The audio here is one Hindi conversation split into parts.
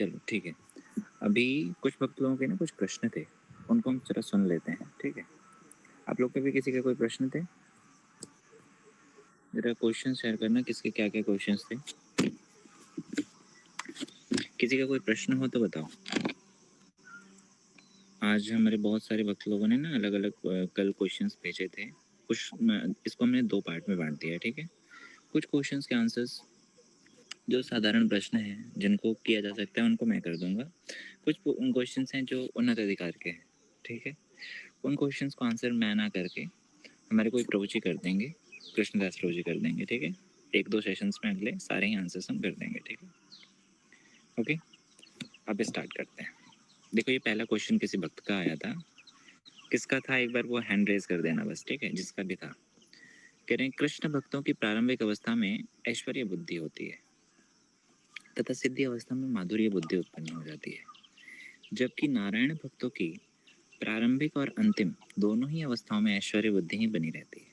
चलो ठीक है। अभी कुछ भक्त लोगों के ना कुछ प्रश्न थे, उनको हम जरा सुन लेते हैं, ठीक है? आप लोग के भी किसी के कोई प्रश्न थे? जरा क्वेश्चन शेयर करना, किसके क्या-क्या क्वेश्चंस थे? किसी का कोई प्रश्न हो तो बताओ। आज हमारे बहुत सारे भक्त लोगों ने ना अलग-अलग कल क्वेश्चंस भेजे थे। कुछ इसको हमने 2 पार्ट में बाँट दिया है, ठीक है? कुछ क्वेश्चंस के आंसर्स जो साधारण प्रश्न हैं, जिनको किया जा सकता है, उनको मैं कर दूँगा। कुछ क्वेश्चंस हैं जो उन्नत अधिकार के हैं, ठीक है? उन क्वेश्चंस को आंसर मैं ना करके हमारे कोई प्रभु जी कर देंगे, कृष्णदास प्रभु जी कर देंगे, ठीक है? 1-2 सेशंस में अगले सारे ही आंसर्स हम कर देंगे, ठीक है? ओके, अब स्टार्ट करते हैं। देखो ये पहला क्वेश्चन किसी भक्त का आया था। किसका था एक बार वो हैंड रेज़ कर देना बस, ठीक है? जिसका भी था। कह रहे हैं कृष्ण भक्तों की प्रारंभिक अवस्था में ऐश्वर्य बुद्धि होती है तथा सिद्धि अवस्था में माधुर्य बुद्धि उत्पन्न हो जाती है। जबकि नारायण भक्तों की प्रारंभिक और अंतिम दोनों ही अवस्थाओं में ऐश्वर्य बुद्धि ही बनी रहती है।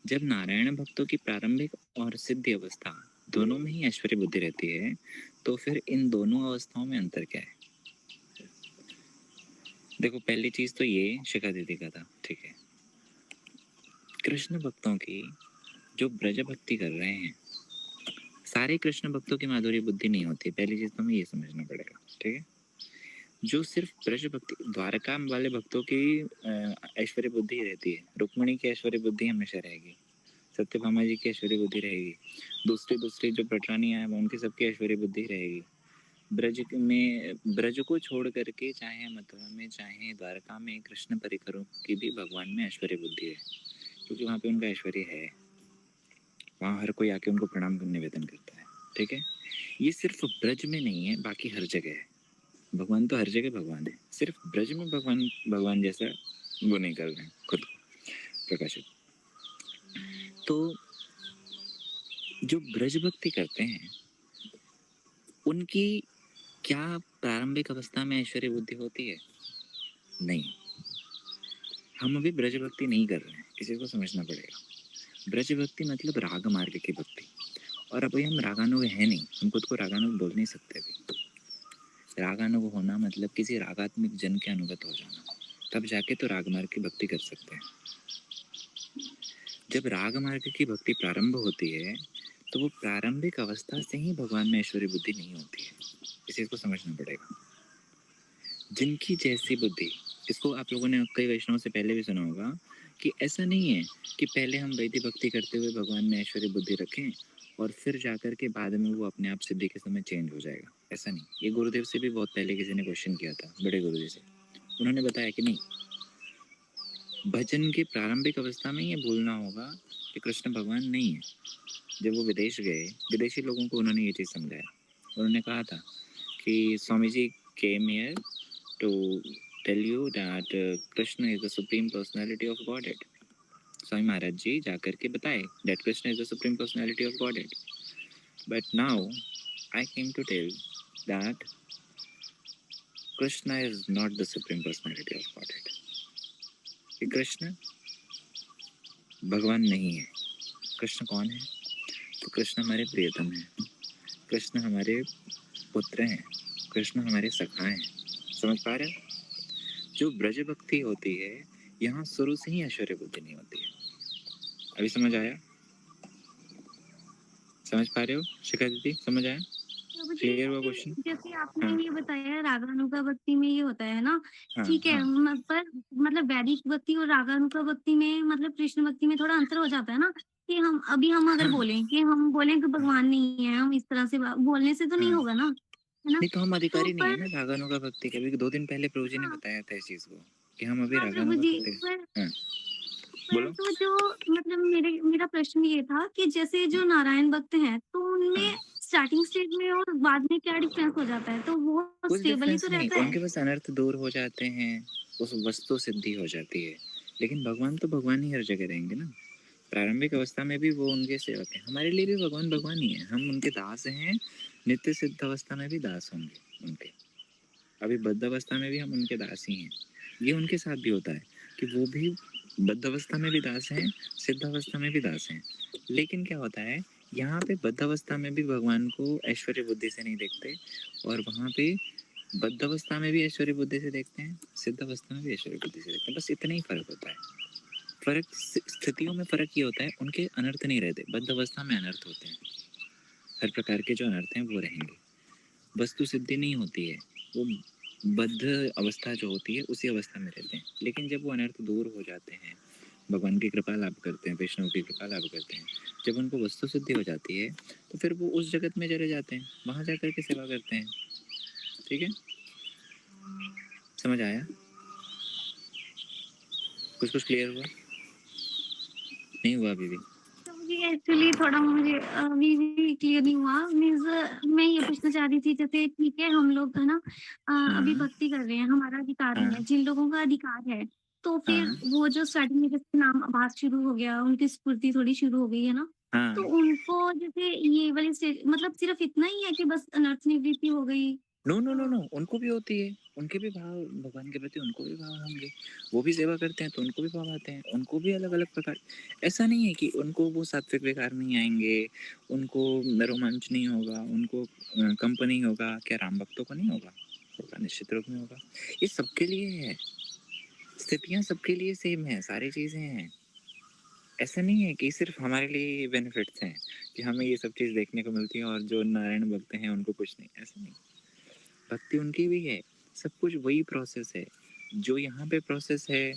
जब नारायण भक्तों की प्रारंभिक और सिद्धि अवस्था दोनों में ही ऐश्वर्य बुद्धि रहती है, तो फिर इन दोनों अवस्थाओं में अंतर क्या है? देखो पहली चीज तो ये शिखा दीदी का था, ठीक है? कृष्ण भक्तों की जो ब्रज भक्ति कर रहे हैं, सारे कृष्ण भक्तों की माधुर्य बुद्धि नहीं होती। पहली चीज तो हमें ये समझना पड़ेगा, ठीक है? जो सिर्फ ब्रज भक्ति द्वारका वाले भक्तों की ऐश्वर्य बुद्धि रहती है। रुक्मिणी की ऐश्वर्य बुद्धि हमेशा रहेगी, सत्यभामा जी की ऐश्वर्य बुद्धि रहेगी, दूसरी दूसरी जो पटरानियां हैं उनकी सबकी ऐश्वर्य बुद्धि रहेगी। ब्रज को छोड़ करके चाहे मथुरा में चाहे द्वारका में कृष्ण परिकरों की भी भगवान में ऐश्वर्य बुद्धि है, क्योंकि वहाँ पे उनका ऐश्वर्य है। वहाँ हर कोई आके उनको प्रणाम निवेदन करता है, ठीक है? ये सिर्फ ब्रज में नहीं है, बाकी हर जगह है। भगवान तो हर जगह भगवान है, सिर्फ ब्रज में भगवान भगवान जैसा वो नहीं कर रहे हैं खुद को प्रकाशित। तो जो ब्रज भक्ति करते हैं उनकी क्या प्रारंभिक अवस्था में ऐश्वर्य बुद्धि होती है? नहीं। हम अभी ब्रज भक्ति नहीं कर रहे हैं, इसी को समझना पड़ेगा। ब्रज भक्ति मतलब राग मार्ग की भक्ति, और अभी हम रागानुग है नहीं, हम खुद को रागानुग बोल नहीं सकते अभी। रागानुग होना मतलब किसी रागात्मिक जन के अनुगत हो जाना, तब जाके तो राग मार्ग की भक्ति कर सकते हैं। जब राग मार्ग की भक्ति प्रारंभ होती है तो वो प्रारंभिक अवस्था से ही भगवान में ऐश्वर्य बुद्धि नहीं होती है, इसी को समझना पड़ेगा। जिनकी जैसी बुद्धि, इसको आप लोगों ने कई वैष्णव से पहले भी सुना होगा कि ऐसा नहीं है कि पहले हम वैदिक भक्ति करते हुए भगवान में ऐश्वर्य बुद्धि रखें और फिर जाकर के बाद में वो अपने आप सिद्धि के समय चेंज हो जाएगा। ऐसा नहीं। ये गुरुदेव से भी बहुत पहले किसी ने क्वेश्चन किया था, बड़े गुरुजी से। उन्होंने बताया कि नहीं, भजन की प्रारंभिक अवस्था में ये बोलना होगा कि कृष्ण भगवान नहीं है। जब वो विदेश गए, विदेशी लोगों को उन्होंने ये चीज़ समझाया। उन्होंने कहा था कि Swami ji came here to tell you that Krishna is the supreme personality of Godhead. Swami Maharaj ji जाकर के बताए that Krishna is the supreme personality of Godhead, but now I came to tell that Krishna is not the supreme personality of Godhead. कि कृष्ण भगवान नहीं है। कृष्ण कौन है? तो कृष्ण हमारे प्रियतम हैं, कृष्ण हमारे पुत्र हैं, कृष्ण हमारे सखा हैं। समझ पा रहे हो? जो ब्रज भक्ति होती है यहाँ शुरू से ही ऐश्वर्य बुद्धि नहीं होती है। अभी समझ आया? समझ पा रहे हो शिखा दीदी? समझ आया? प्रभु जी, क्लियर हुआ क्वेश्चन? जैसे आपने हाँ ये बताया रागानुगा भक्ति में ये होता है ना, हाँ ठीक है, हाँ। पर मतलब वैदिक भक्ति और रागानुगा भक्ति में मतलब कृष्ण भक्ति में थोड़ा अंतर हो जाता है ना, कि हम अगर हाँ बोलें कि हम बोलें कि भगवान नहीं है, हम इस तरह से बोलने से तो नहीं हाँ। होगा ना, है ना? नहीं तो हम तो अधिकारी नहीं है पर ना रागानुगा भक्ति के। अभी 2 दिन पहले प्रभु जी ने हाँ, बताया था इस चीज को कि हम अभी हाँ प्रभु रागानुगा जी, भक्ति। पर हाँ पर बोलो। तो जो मतलब मेरा प्रश्न ये था कि जैसे जो नारायण भक्त हैं, तो हाँ, उनमें स्टार्टिंग स्टेज में और बाद में क्या डिफरेंस हो जाता है? तो वो कुछ स्टेबल ही डिफरेंस तो नहीं, रहता है? उनके पास अनर्थ दूर हो जाते हैं, उस वस्तु सिद्धि हो जाती है। लेकिन भगवान तो भगवान ही हर जगह रहेंगे ना। प्रारंभिक अवस्था में भी वो उनके सेवक हैं, हमारे लिए भी भगवान भगवान ही है, हम उनके दास हैं। नित्य सिद्ध अवस्था में भी दास होंगे उनके, अभी बद्ध अवस्था में भी हम उनके दास ही हैं। ये उनके साथ भी होता है कि वो भी बद्ध अवस्था में भी दास हैं, सिद्ध अवस्था में भी दास हैं। लेकिन क्या होता है यहाँ पे बद्ध अवस्था में भी भगवान को ऐश्वर्य बुद्धि से नहीं देखते, और वहाँ पे बद्ध अवस्था में भी ऐश्वर्य बुद्धि से देखते हैं, सिद्ध अवस्था में भी ऐश्वर्य बुद्धि से देखते हैं। बस इतना ही फर्क होता है। फर्क स्थितियों में फर्क ये होता है, उनके अनर्थ नहीं रहते। बद्ध अवस्था में अनर्थ होते हैं, हर प्रकार के जो अनर्थ हैं वो रहेंगे। वस्तु सिद्धि नहीं होती है, वो बद्ध अवस्था जो होती है उसी अवस्था में रहते हैं। लेकिन जब वो अनर्थ दूर हो जाते हैं, भगवान की कृपा लाभ करते हैं, वैष्णव की कृपा लाभ करते हैं, जब उनको वस्तु सिद्धि हो जाती है तो फिर वो उस जगत में चले जाते हैं, वहाँ जाकर के सेवा करते हैं। ठीक है, समझ आया? कुछ कुछ क्लियर हुआ? नहीं हुआ अभी भी? तो मुझे एक्चुअली थोड़ा मुझे अभी भी क्लियर नहीं हुआ। मीन्स मैं ये पूछना चाह रही थी, जैसे ठीक है हम लोग है ना अभी हाँ भक्ति कर रहे हैं, हमारा अधिकार नहीं है, हाँ जिन लोगों का अधिकार है, तो फिर हाँ वो जो स्टार्टिंग में जैसे नाम आभास शुरू हो गया, उनकी स्फूर्ति थोड़ी शुरू हो गई है ना, हाँ। तो उनको जैसे ये वाली स्टेज मतलब सिर्फ इतना ही है कि बस अनर्थ निवृत्ति हो गई? नो नो नो नो, तो उनको भी होती है। उनके भी भाव भगवान के प्रति, उनको भी भाव होंगे। वो भी सेवा करते हैं तो उनको भी भाव आते हैं, उनको भी अलग अलग प्रकार। ऐसा नहीं है कि उनको वो सात्विक विकार नहीं आएंगे, उनको रोमांच नहीं होगा, उनको कंप नहीं होगा। क्या राम भक्तों को नहीं होगा? होगा, निश्चित रूप में होगा। ये सबके लिए है, स्थितियाँ सबके लिए सेम है, सारी चीजें हैं। ऐसा नहीं है कि सिर्फ हमारे लिए बेनिफिट्स हैं कि हमें ये सब चीज़ देखने को मिलती है और जो नारायण भक्त हैं उनको कुछ नहीं। ऐसा नहीं, भक्ति उनकी भी है, सब कुछ वही प्रोसेस है जो यहाँ पे प्रोसेस है।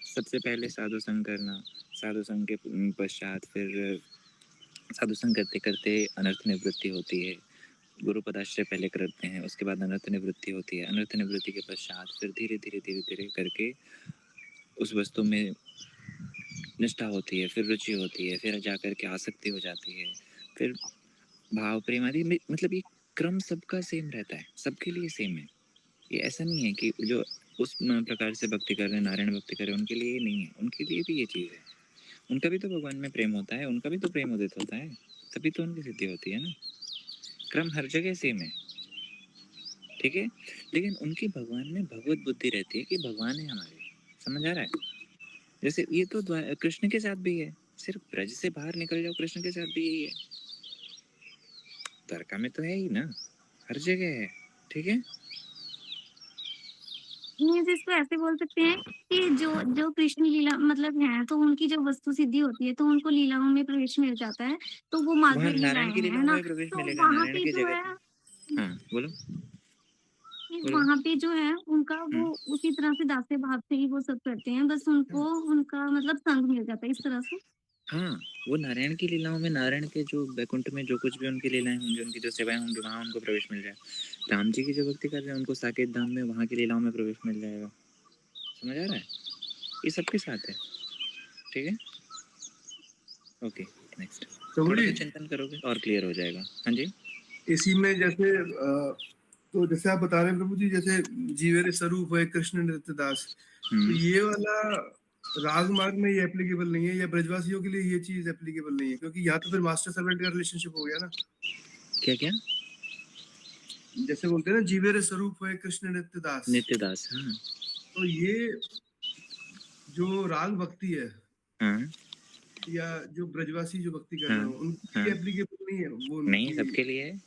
सबसे पहले साधु संग करना, साधु संग के पश्चात फिर साधु संग करते करते अनर्थ निवृत्ति होती है। गुरु पदाश्रय पहले करते हैं, उसके बाद अनर्थ निवृत्ति होती है। अनर्थ निवृत्ति के पश्चात फिर धीरे धीरे धीरे धीरे करके उस वस्तु में निष्ठा होती है, फिर रुचि होती है, फिर जाकर के आसक्ति हो जाती है, फिर भाव प्रेम आदि। मतलब ये क्रम सबका सेम रहता है, सबके लिए सेम है। ये ऐसा नहीं है कि जो उस प्रकार से भक्ति कर रहे हैं, नारायण भक्ति कर रहे हैं, उनके लिए ये नहीं है, उनके लिए भी ये चीज़ है। उनका भी तो भगवान में प्रेम होता है, उनका भी तो प्रेम उदित होता है, तभी तो उनकी सिद्धि होती है ना। क्रम हर जगह सेम है, ठीक है। लेकिन उनकी भगवान में भगवत बुद्धि रहती है कि भगवान है हमारे। समझ आ रहा है? जैसे ये तो कृष्ण के साथ भी है, सिर्फ ब्रज से बाहर निकल जाओ, कृष्ण के साथ भी यही है। द्वारका में तो है ही ना, हर जगह है, ठीक है। मीन्स इसको ऐसे बोल सकते हैं कि जो जो कृष्ण लीला मतलब है, तो उनकी जब वस्तु सिद्धि होती है, तो उनको लीलाओं में प्रवेश मिल जाता है, तो वो वहाँ माधुर्य नारायण लीलाएँ की हैं, है लीलाओं ना? में प्रवेश तो मिलेगा, वहाँ नारायण पे की जो जगत है में। हाँ बोलो मीन्स बोलो। वहाँ पे जो है उनका वो हम्म, उसी तरह से दास्य भाव से ही वो सब करते हैं, बस उनको उनका मतलब संग मिल जाता है इस तरह से। हाँ, वो नारायण की लीलाओं में, नारायण के जो वैकुंठ में जो कुछ भी उनकी लीलाएं होंगी, उनकी जो सेवाएं होंगी, वहाँ उनको प्रवेश मिल जाए। राम जी की जो भक्ति कर रहे हैं उनको साकेत धाम में वहाँ की लीलाओं में प्रवेश मिल जाएगा। समझ आ रहा है? ये सबके साथ है, ठीक है। Okay, next. प्रभु थोड़ा जी, सा चिंतन करोगे और क्लियर हो जाएगा। हाँ जी। इसी में जैसे तो जैसे आप बता रहे हैं प्रभु जी, जैसे जीवेर स्वरूप है कृष्ण नृत्य दास, तो हम्म, ये वाला राग मार्ग में ये एप्लीकेबल नहीं है, या ब्रजवासियों के लिए ये चीज एप्लीकेबल नहीं है, क्योंकि यहाँ तो फिर मास्टर सर्वेंट का रिलेशनशिप हो गया ना। क्या क्या? जैसे बोलते हैं ना, जीवेर स्वरूप है कृष्ण नृत्य दास, नित्यदास, हाँ तो ये जो राग भक्ति है, हाँ या जो ब्रजवासी जो भक्ति कर हाँ रहे हो, उनके हाँ। लिए एप्लीकेबल नहीं है वो नहीं, उनकी। सबके लिए है।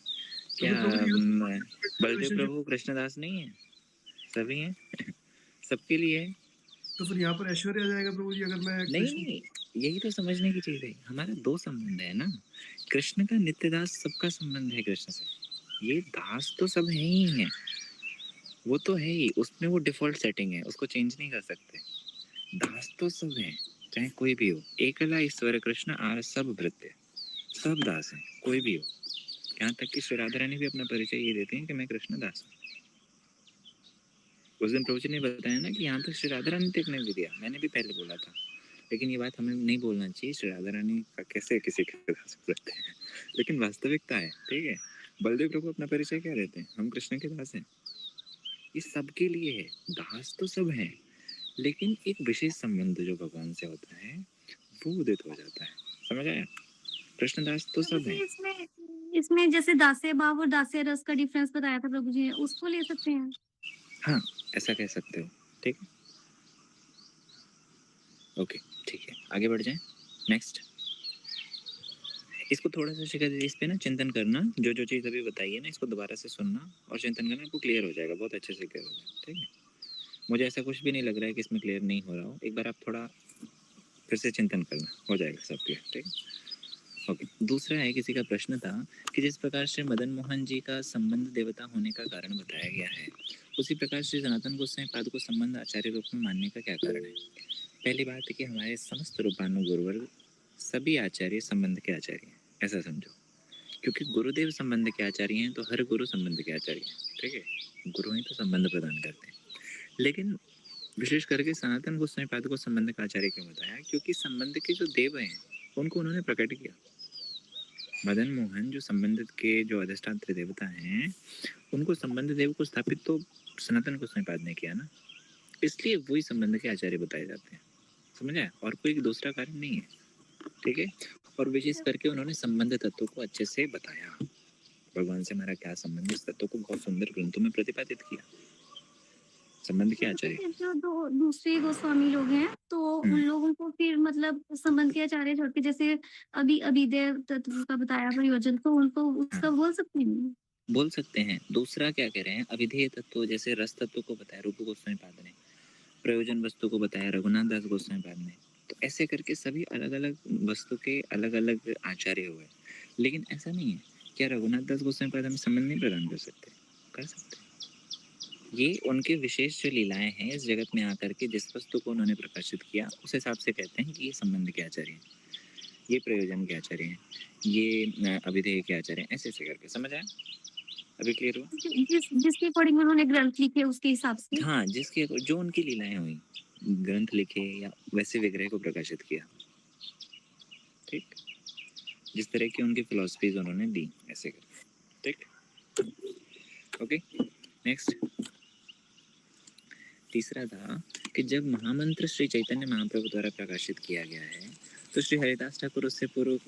तो क्या फिर प्रभु जी बलदेव रिलेशनशिप, प्रभु कृष्णदास नहीं है? सभी हैं सबके लिए है। तो फिर यहाँ पर ऐश्वर्य आ जाएगा प्रभु जी, अगर मैं नहीं कृष्ण। नहीं, यही तो समझने की चीज है। हमारा दो संबंध है ना, कृष्ण का नित्यदास सबका संबंध है कृष्ण से। ये दास तो सब है ही है, वो तो है ही, उसमें वो डिफॉल्ट सेटिंग है, उसको चेंज नहीं कर सकते। दास तो सब है, चाहे कोई भी हो। एकला ईश्वर कृष्ण आर सब भृत्य, सब दास है, कोई भी हो। यहाँ तक कि श्री राधा रानी भी अपना परिचय ये देते हैं कि मैं कृष्ण दास हूँ। उस दिन प्रभु जी ने बताया ना कि यहाँ तक श्री राधा रानी तक ने भी दिया, मैंने भी पहले बोला था। लेकिन ये बात हमें नहीं बोलना चाहिए, श्री राधा रानी का कैसे किसी के दास रखते हैं, लेकिन वास्तविकता है, ठीक है। बलदेव प्रभु अपना परिचय क्या देते हैं? हम कृष्ण के दास हैं। ये सबके लिए है, दास तो सब हैं, लेकिन एक विशेष संबंध जो भगवान से होता है वो उदित हो जाता है। समझ आया? कृष्णदास तो प्रभु सब जी हैं। इसमें इसमें जैसे दास्य भाव और दास्य रस का डिफरेंस बताया था प्रभु जी ने, उसको ले सकते हैं? हाँ, ऐसा कह सकते हो, ठीक है। ओके, ठीक है, आगे बढ़ जाएं। नेक्स्ट, इसको थोड़ा-सा शिखा दीदी इस पे ना चिंतन करना, जो-जो चीज़ अभी बताई है ना इसको दोबारा से सुनना और चिंतन करना, आपको क्लियर हो जाएगा, बहुत अच्छे से क्लियर हो जाएगा, ठीक है? मुझे ऐसा कुछ भी नहीं लग रहा है कि इसमें क्लियर नहीं हो रहा हो। एक बार आप थोड़ा फिर से चिंतन करना, हो जाएगा सब क्लियर, ठीक है? ओके। दूसरा है, किसी का प्रश्न था कि जिस प्रकार से मदन मोहन जी का संबंध देवता होने का कारण बताया गया है, उसी प्रकार से सनातन गोस्वामी पाद को संबंध आचार्य रूप में मानने का क्या कारण है? पहली बात है कि हमारे समस्त रूपानु गुरुवर्ग सभी आचार्य संबंध के आचार्य हैं, ऐसा समझो। क्योंकि गुरुदेव संबंध के आचार्य हैं तो हर गुरु संबंध के आचार्य हैं, ठीक है? गुरु ही तो संबंध प्रदान करते हैं। लेकिन विशेष करके सनातन गोस्वामी पाद को संबंध का आचार्य क्यों बताया? क्योंकि संबंध के जो देव हैं उनको उन्होंने प्रकट किया। मदन मोहन जो संबंधित के जो अधिष्ठात्र देवता हैं, उनको संबंध देव को स्थापित तो सनातन गोस्वामी पाद ने किया ना, इसलिए वही संबंध के आचार्य बताए जाते हैं, समझ आया? और कोई दूसरा कारण नहीं है, ठीक है? और विशेष करके उन्होंने संबंध तत्व को अच्छे से बताया, भगवान से हमारा क्या संबंध, इस तत्व को बहुत सुंदर ग्रंथों में प्रतिपादित किया, संबंध के तो आचार्य। फिर जो दो दूसरे गोस्वामी लोग हैं, तो उन लोगों को फिर मतलब संबंध के आचार्य छोड़ के, जैसे अभी अभिदेव तत्व का बताया प्रयोजन, तो उनको उसका बोल सकते हैं? बोल सकते हैं। दूसरा क्या कह रहे हैं, अविधेय तत्व जैसे रस तत्व को बताया रूप गोस्वामी पाद ने, प्रयोजन वस्तु को बताया रघुनाथ दास गोस्वामी पाद ने, तो ऐसे करके सभी अलग अलग वस्तु के अलग अलग आचार्य हुए। लेकिन ऐसा नहीं है, क्या रघुनाथ दास गोस्वामी पाद हमें संबंध नहीं प्रदान कर सकते? कर सकते हैं। ये उनके विशेष जो लीलाएं हैं इस जगत में आकर के जिस वस्तु को उन्होंने प्रकाशित किया, उस हिसाब से कहते हैं कि ये संबंध के आचार्य हैं, ये प्रयोजन के आचार्य हैं, ये अभिधेय के आचार्य हैं, ऐसे ऐसे करके। समझ आया? अभी क्लियर हुआ? जिसके अकॉर्डिंग उन्होंने ग्रंथ लिखे उसके हिसाब से? हाँ, जिसके जो उनकी लीलाएं हुई, ग्रंथ लिखे या वैसे विग्रह को प्रकाशित किया, ठीक? जिस तरह की उनकी फिलॉसफीज उन्होंने दी, ऐसे करके, ठीक? Okay, next. तीसरा था कि जब महामंत्र श्री चैतन्य महाप्रभु द्वारा प्रकाशित किया गया है, तो श्री हरिदास ठाकुर उससे पूर्व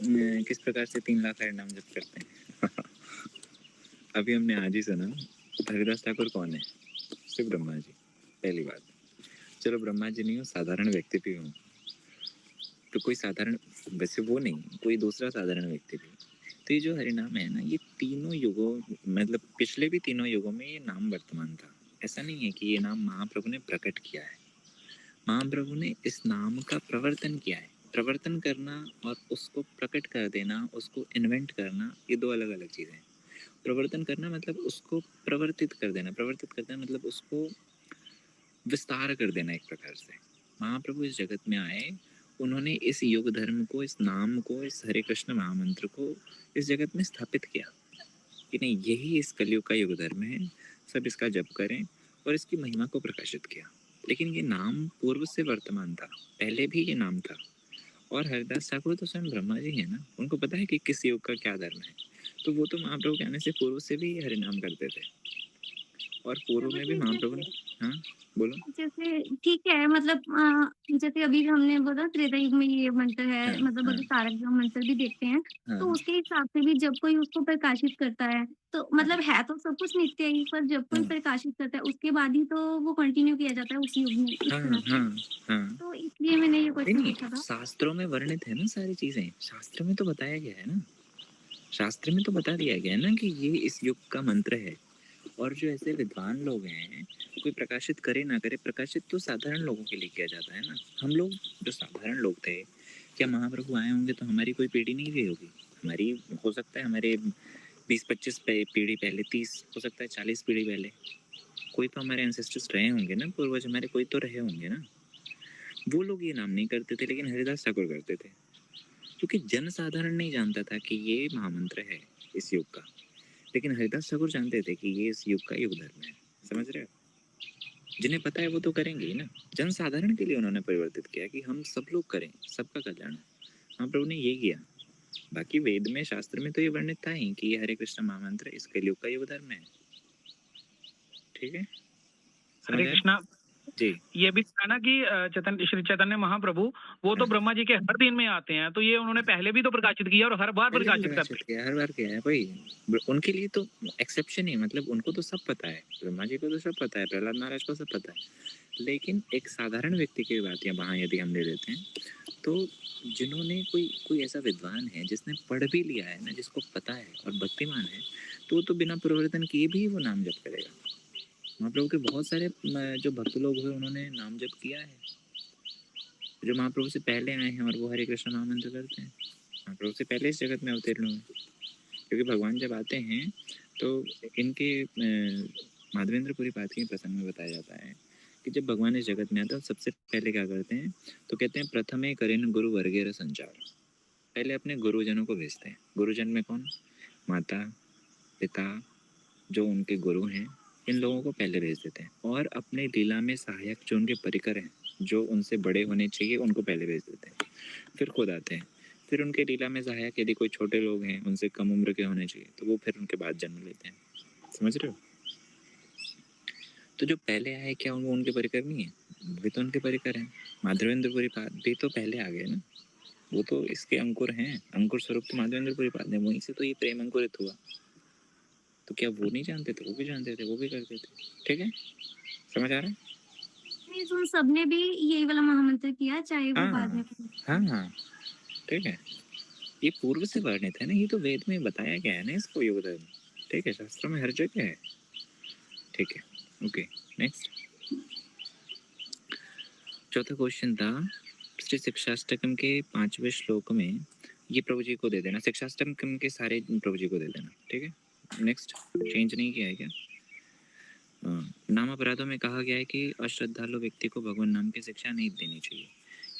किस प्रकार से 3 लाख हरिनाम जप करते हैं? अभी हमने आज ही सुना, हरिदास ठाकुर कौन है? सिर्फ ब्रह्मा जी, पहली बात। चलो ब्रह्मा जी नहीं हो, साधारण व्यक्ति भी हो, तो कोई साधारण, वैसे वो नहीं, कोई दूसरा साधारण व्यक्ति भी। तो ये जो हरिनाम है ना, ये तीनों युगों, मतलब पिछले भी तीनों युगों में ये नाम वर्तमान था। ऐसा नहीं है कि ये नाम महाप्रभु ने प्रकट किया है, महाप्रभु ने इस नाम का प्रवर्तन किया है। प्रवर्तन करना और उसको प्रकट कर देना, उसको इन्वेंट करना, ये दो अलग अलग चीज़ें हैं। प्रवर्तन करना मतलब उसको प्रवर्तित कर देना, प्रवर्तित कर देना मतलब उसको विस्तार कर देना एक प्रकार से। महाप्रभु इस जगत में आए, उन्होंने इस युग धर्म को, इस नाम को, इस हरे कृष्ण महामंत्र को इस जगत में स्थापित किया कि नहीं, यही इस कलयुग का युग धर्म है, सब इसका जप करें, और इसकी महिमा को प्रकाशित किया। लेकिन ये नाम पूर्व से वर्तमान था, पहले भी ये नाम था। और हरिदास ठाकुर तो स्वयं ब्रह्मा जी है ना, उनको पता है कि किस युग का क्या धर्म है, तो वो तो महाप्रभु के आने से पूर्व से भी हरिनाम करते थे, और पूर्व चलो में भी ठीक है। महाप्रभु ने। हाँ बोलो। जैसे ठीक है, मतलब जैसे अभी हमने बोला त्रेता युग में ये मंत्र हाँ है, मतलब हाँ अभी तारक मंत्र भी देखते हैं, तो हाँ उसके हिसाब से भी जब कोई उसको प्रकाशित करता है, तो हाँ मतलब है तो सब कुछ नित्य ही, पर जब कोई हाँ प्रकाशित करता है उसके बाद ही तो वो कंटिन्यू किया जाता है उस युग में, इस हाँ तरह हाँ से। हाँ। तो इसलिए मैंने ये नहीं क्वेश्चन नहीं, पूछा था। शास्त्रों में वर्णित है ना सारी चीजें, शास्त्र में तो बताया गया है ना, शास्त्र में तो बता दिया गया है ना कि ये इस युग का मंत्र है। और जो ऐसे विद्वान लोग हैं, कोई प्रकाशित करे ना करे, प्रकाशित तो साधारण लोगों के लिए किया जाता है ना। हम लोग जो साधारण लोग थे, क्या महाप्रभु आए होंगे तो हमारी कोई पीढ़ी नहीं गई होगी? हमारी, हो सकता है हमारे 20-25 पीढ़ी पहले, 30, हो सकता है 40 पीढ़ी पहले कोई तो हमारे एंसेस्टर्स रहे होंगे ना, पूर्वज हमारे कोई तो रहे होंगे ना। वो लोग ये नाम नहीं करते थे, लेकिन हरिदास ठाकुर करते थे, क्योंकि जन साधारण नहीं जानता था कि ये महामंत्र है इस युग का। लेकिन हरिदास ठाकुर जानते थे कि ये इस युग का युग धर्म है। समझ रहे हो? जिन्हें पता है वो तो करेंगे ही ना। जन साधारण के लिए उन्होंने परिवर्तित किया कि हम सब लोग करें, सबका कल्याण। महाप्रभु ने ये किया। बाकी वेद में, शास्त्र में तो ये वर्णित था ही कि ये हरे कृष्ण महामंत्र इस कलयुग का युग धर्म है। ठीक है, समझ हरे आया? कृष्णा। जी ये भी है ना कि श्री चैतन्य महाप्रभु वो तो हाँ। ब्रह्मा जी के हर दिन में आते हैं, तो ये उन्होंने पहले भी तो प्रकाशित किया और हर बार पहले भी प्रकाशित प्रकाशित करते हैं। किया, हर बार किया है भाई। उनके लिए तो एक्सेप्शन ही, मतलब उनको तो सब पता है, ब्रह्मा जी को तो सब पता है, प्रहलाद महाराज को सब पता है। लेकिन एक साधारण व्यक्ति की बात वहाँ यदि हम ले लेते हैं, तो जिन्होंने कोई ऐसा विद्वान है जिसने पढ़ भी लिया है ना, जिसको पता है और भक्तिमान है, तो वो तो बिना परिवर्तन किए भी वो नाम जप करेगा। महाप्रभु के बहुत सारे जो भक्त लोग हुए उन्होंने नाम जप किया है, जो महाप्रभु से पहले आए हैं और वो हरे कृष्ण महामंत्र करते हैं, महाप्रभु से पहले इस जगत में अवतीर्ण हुए। क्योंकि भगवान जब आते हैं तो इनके माधवेंद्रपुरी पाठ के प्रसंग में बताया जाता है कि जब भगवान इस जगत में आते हैं तो सबसे पहले क्या करते हैं, तो कहते हैं प्रथमे करेन गुरु वर्गेर संचार। पहले अपने गुरुजनों को भेजते हैं। गुरुजन में कौन? माता पिता, जो उनके गुरु हैं, इन लोगों को पहले भेज देते हैं। और अपने लीला में सहायक जो उनके परिकर हैं, जो उनसे बड़े होने चाहिए, उनको पहले भेज देते हैं। फिर खुद आते हैं। फिर उनके लीला में सहायक यदि कोई छोटे लोग हैं, उनसे कम उम्र के होने चाहिए, तो वो फिर उनके बाद जन्म लेते हैं। समझ रहे हो? तो जो पहले आए क्या वो उनके परिकर नहीं है? भी तो उनके परिकर हैं। माधवेंद्रपुरी पाद भी तो पहले आ गए ना, वो तो इसके अंकुर हैं। अंकुर स्वरूप तो माधवेंद्रपुरी पाद है, वहीं से तो ये प्रेम अंकुरित हुआ। तो क्या वो नहीं जानते थे? वो भी जानते थे, वो भी करते थे। ठीक है, समझ आ रहा है? मीन्स उन सबने भी यही वाला महामंत्र किया, चाहे वो बाद हाँ में हाँ हाँ, ठीक है। ये पूर्व से वर्णित है ना, ये तो वेद में बताया गया है ना इसको, योग धर्म। ठीक है, शास्त्रों में हर जगह है। ठीक है, ओके, नेक्स्ट। चौथा क्वेश्चन था श्री शिक्षाष्टकम के 5वें श्लोक में, ये प्रभु जी को दे देना। शिक्षाष्टकम के सारे प्रभु जी को दे देना। ठीक है, नेक्स्ट। चेंज नहीं किया है क्या? नाम अपराधों में कहा गया है कि अश्रद्धालु व्यक्ति को भगवान नाम की शिक्षा नहीं देनी चाहिए,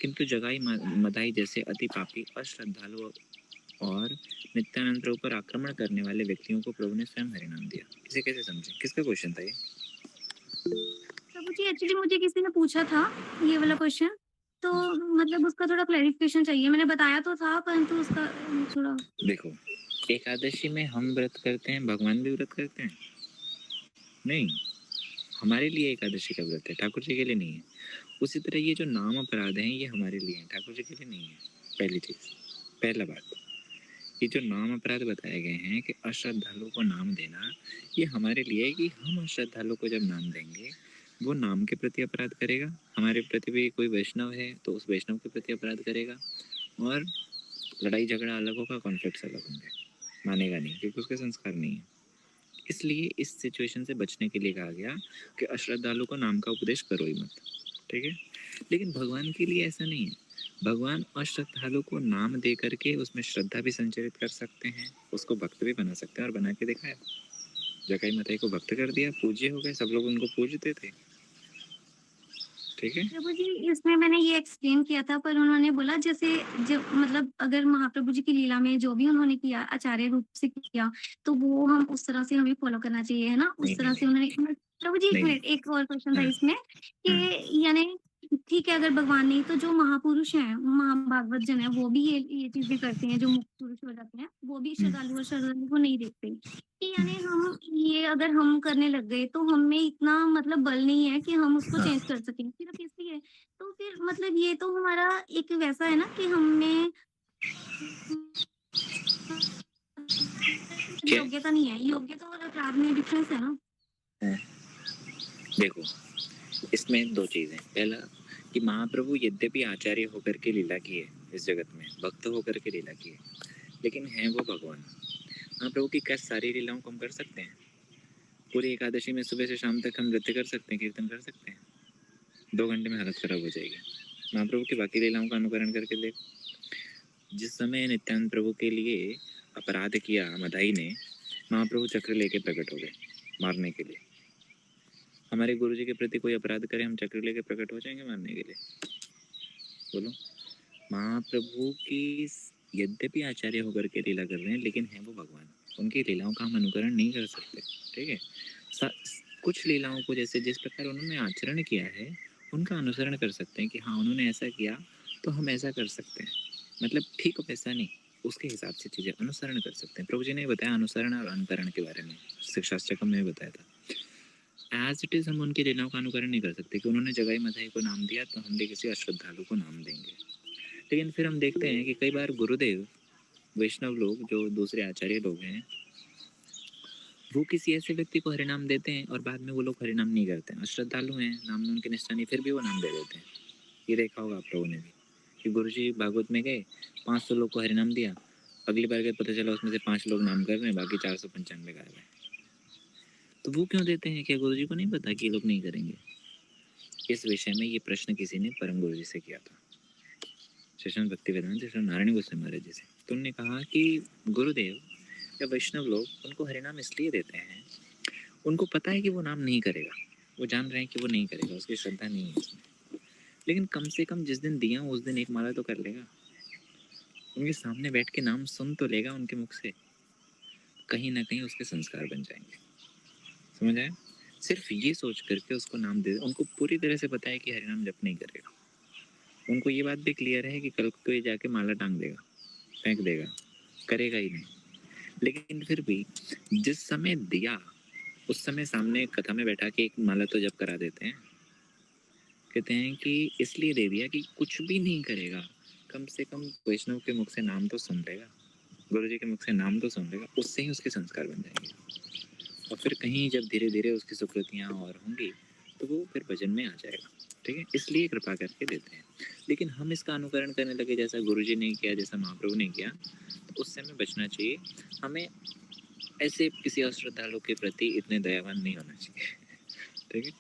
किंतु जगाई मदाई जैसे अति पापी, अश्रद्धालु और नित्यानंद प्रभु पर आक्रमण करने वाले व्यक्तियों को प्रभु ने स्वयं हरिनाम दिया। इसे कैसे समझे? किसका क्वेश्चन था ये? प्रभु जी, एक्चुअली मुझे किसी ने पूछा था ये वाला क्वेश्चन, तो मतलब उसका थोड़ा क्लैरिफिकेशन चाहिए। मैंने बताया तो था, परंतु उसका थोड़ा देखो, एकादशी में हम व्रत करते हैं, भगवान भी व्रत करते हैं? नहीं, हमारे लिए एकादशी का व्रत है, ठाकुर जी के लिए नहीं है। उसी तरह ये जो नाम अपराध हैं, ये हमारे लिए हैं, ठाकुर जी के लिए नहीं है। पहली चीज, पहला बात, ये जो नाम अपराध बताए गए हैं कि अश्रद्धालु को नाम देना, ये हमारे लिए है कि हम अश्रद्धालु को जब नाम देंगे, वो नाम के प्रति अपराध करेगा। हमारे प्रति भी कोई वैष्णव है तो उस वैष्णव के प्रति अपराध करेगा, और लड़ाई झगड़ा अलग होगा, कॉन्फ्लिक्ट्स अलग होंगे, मानेगा नहीं क्योंकि उसके संस्कार नहीं है। इसलिए इस सिचुएशन से बचने के लिए कहा गया कि अश्रद्धालु को नाम का उपदेश करो ही मत। ठीक है, लेकिन भगवान के लिए ऐसा नहीं है। भगवान अश्रद्धालु को नाम दे करके उसमें श्रद्धा भी संचरित कर सकते हैं, उसको भक्त भी बना सकते हैं, और बना के दिखाया। जगाई माताई को भक्त कर दिया, पूज्य हो गए, सब लोग उनको पूजते थे। ठीक है, प्रभु जी, इसमें मैंने ये एक्सप्लेन किया था, पर उन्होंने बोला जैसे जब मतलब अगर महाप्रभु जी की लीला में जो भी उन्होंने किया आचार्य रूप से किया, तो वो हम उस तरह से हमें फॉलो करना चाहिए, है ना? नहीं उस नहीं तरह से नहीं उन्होंने प्रभु जी, एक नहीं। मिनट, एक और क्वेश्चन था हाँ, इसमें कि यानी ठीक है, अगर भगवान नहीं तो जो महापुरुष हैं, महाभागवत जन है, वो भी ये चीजें करते हैं, जो मुक्त पुरुष हो जाते हैं, वो भी श्रद्धालु और श्रद्धालु को नहीं देखते। कि यानी हम ये अगर हम करने लग गए तो हम में इतना मतलब बल नहीं है कि हम उसको हाँ, चेंज कर सकें, सिर्फ इसलिए। तो फिर मतलब ये तो हमारा एक वैसा है ना कि हमें क्या? योग्यता नहीं है, योग्यता और अपराध में डिफरेंस है ना। हाँ, देखो, इसमें दो चीजें। पहला कि महाप्रभु यद्यपि आचार्य होकर के लीला की है इस जगत में, भक्त होकर के लीला की है, लेकिन हैं वो भगवान। महाप्रभु की क्या सारी लीलाओं को हम कर सकते हैं? पूरी एकादशी में सुबह से शाम तक हम नृत्य कर सकते हैं, कीर्तन कर सकते हैं? 2 घंटे में हालत खराब हो जाएगी। महाप्रभु की बाकी लीलाओं का अनुकरण करके देख। जिस समय नित्यानंद प्रभु के लिए अपराध किया मदाई ने, महाप्रभु चक्र लेके प्रकट हो गए मारने के लिए। हमारे गुरु जी के प्रति कोई अपराध करे, हम चक्र लेके प्रकट हो जाएंगे मारने के लिए? बोलो। महाप्रभु की यद्यपि आचार्य होकर के लीला कर रहे हैं, लेकिन हैं वो भगवान। उनकी लीलाओं का हम अनुकरण नहीं कर सकते। ठीक है, कुछ लीलाओं को जैसे जिस प्रकार उन्होंने आचरण किया है, उनका अनुसरण कर सकते हैं कि हाँ उन्होंने ऐसा किया तो हम ऐसा कर सकते हैं। मतलब ठीक वैसा नहीं, उसके हिसाब से चीज़ें अनुसरण कर सकते हैं। प्रभु जी ने बताया अनुसरण और अनुकरण के बारे में, शिक्षाष्टकम में भी बताया था। एज इट इज़ हम उनकी लीलाओं का अनुकरण नहीं कर सकते कि उन्होंने जगाई मधाई को नाम दिया तो हम भी किसी अश्रद्धालु को नाम देंगे। लेकिन फिर हम देखते हैं कि कई बार गुरुदेव, वैष्णव लोग जो दूसरे आचार्य लोग हैं, वो किसी ऐसे व्यक्ति को हरिनाम देते हैं और बाद में वो लोग हरिनाम नहीं करते हैं, अश्रद्धालु हैं, नाम में उनकी निष्ठा नहीं, फिर भी वो नाम दे देते हैं। ये देखा होगा आप लोगों ने भी कि गुरुजी भागवत में गए, 500 लोग को हरिनाम दिया, अगली बार गए पता चला उसमें से 5 लोग नाम कर रहे हैं, बाकी 495 गायब हैं। तो वो क्यों देते हैं? क्या गुरुजी को नहीं पता कि ये लोग नहीं करेंगे? इस विषय में ये प्रश्न किसी ने परम गुरुजी से किया था, श्रीशंकर भक्तिवेदांत श्री नारायण गोस्वामी महाराज जी से। तो उन्होंने कहा कि गुरुदेव या वैष्णव लोग उनको हरिनाम इसलिए देते हैं, उनको पता है कि वो नाम नहीं करेगा, वो जान रहे हैं कि वो नहीं करेगा, उसकी श्रद्धा नहीं है उसमें, लेकिन कम से कम जिस दिन दिया उस दिन एक माला तो कर लेगा, उनके सामने बैठ के नाम सुन तो लेगा उनके मुख से, कहीं ना कहीं उसके संस्कार बन जाएंगे। समझ आया? सिर्फ ये सोच करके उसको नाम दे, उनको पूरी तरह से पता है कि हरिनाम जप नहीं करेगा, उनको ये बात भी क्लियर है कि कल को ये जाके माला टांग देगा, फेंक देगा, करेगा ही नहीं, लेकिन फिर भी जिस समय दिया उस समय सामने कथा में बैठा के एक माला तो जप करा देते हैं। कहते हैं कि इसलिए दे दिया कि कुछ भी नहीं करेगा, कम से कम वैष्णव के मुख से नाम तो सुन लेगा, गुरु जी के मुख से नाम तो सुन लेगा, उससे ही उसके संस्कार बन जाएंगे। और फिर कहीं जब धीरे धीरे उसकी सुकृतियाँ और होंगी तो वो फिर भजन में आ जाएगा। ठीक है, इसलिए कृपा करके देते हैं। लेकिन हम इसका अनुकरण करने लगे जैसा गुरुजी ने किया, जैसा महाप्रभु ने किया, तो उससे हमें बचना चाहिए। हमें ऐसे किसी अश्रद्धालु के प्रति इतने दयावान नहीं होना चाहिए। ठीक है,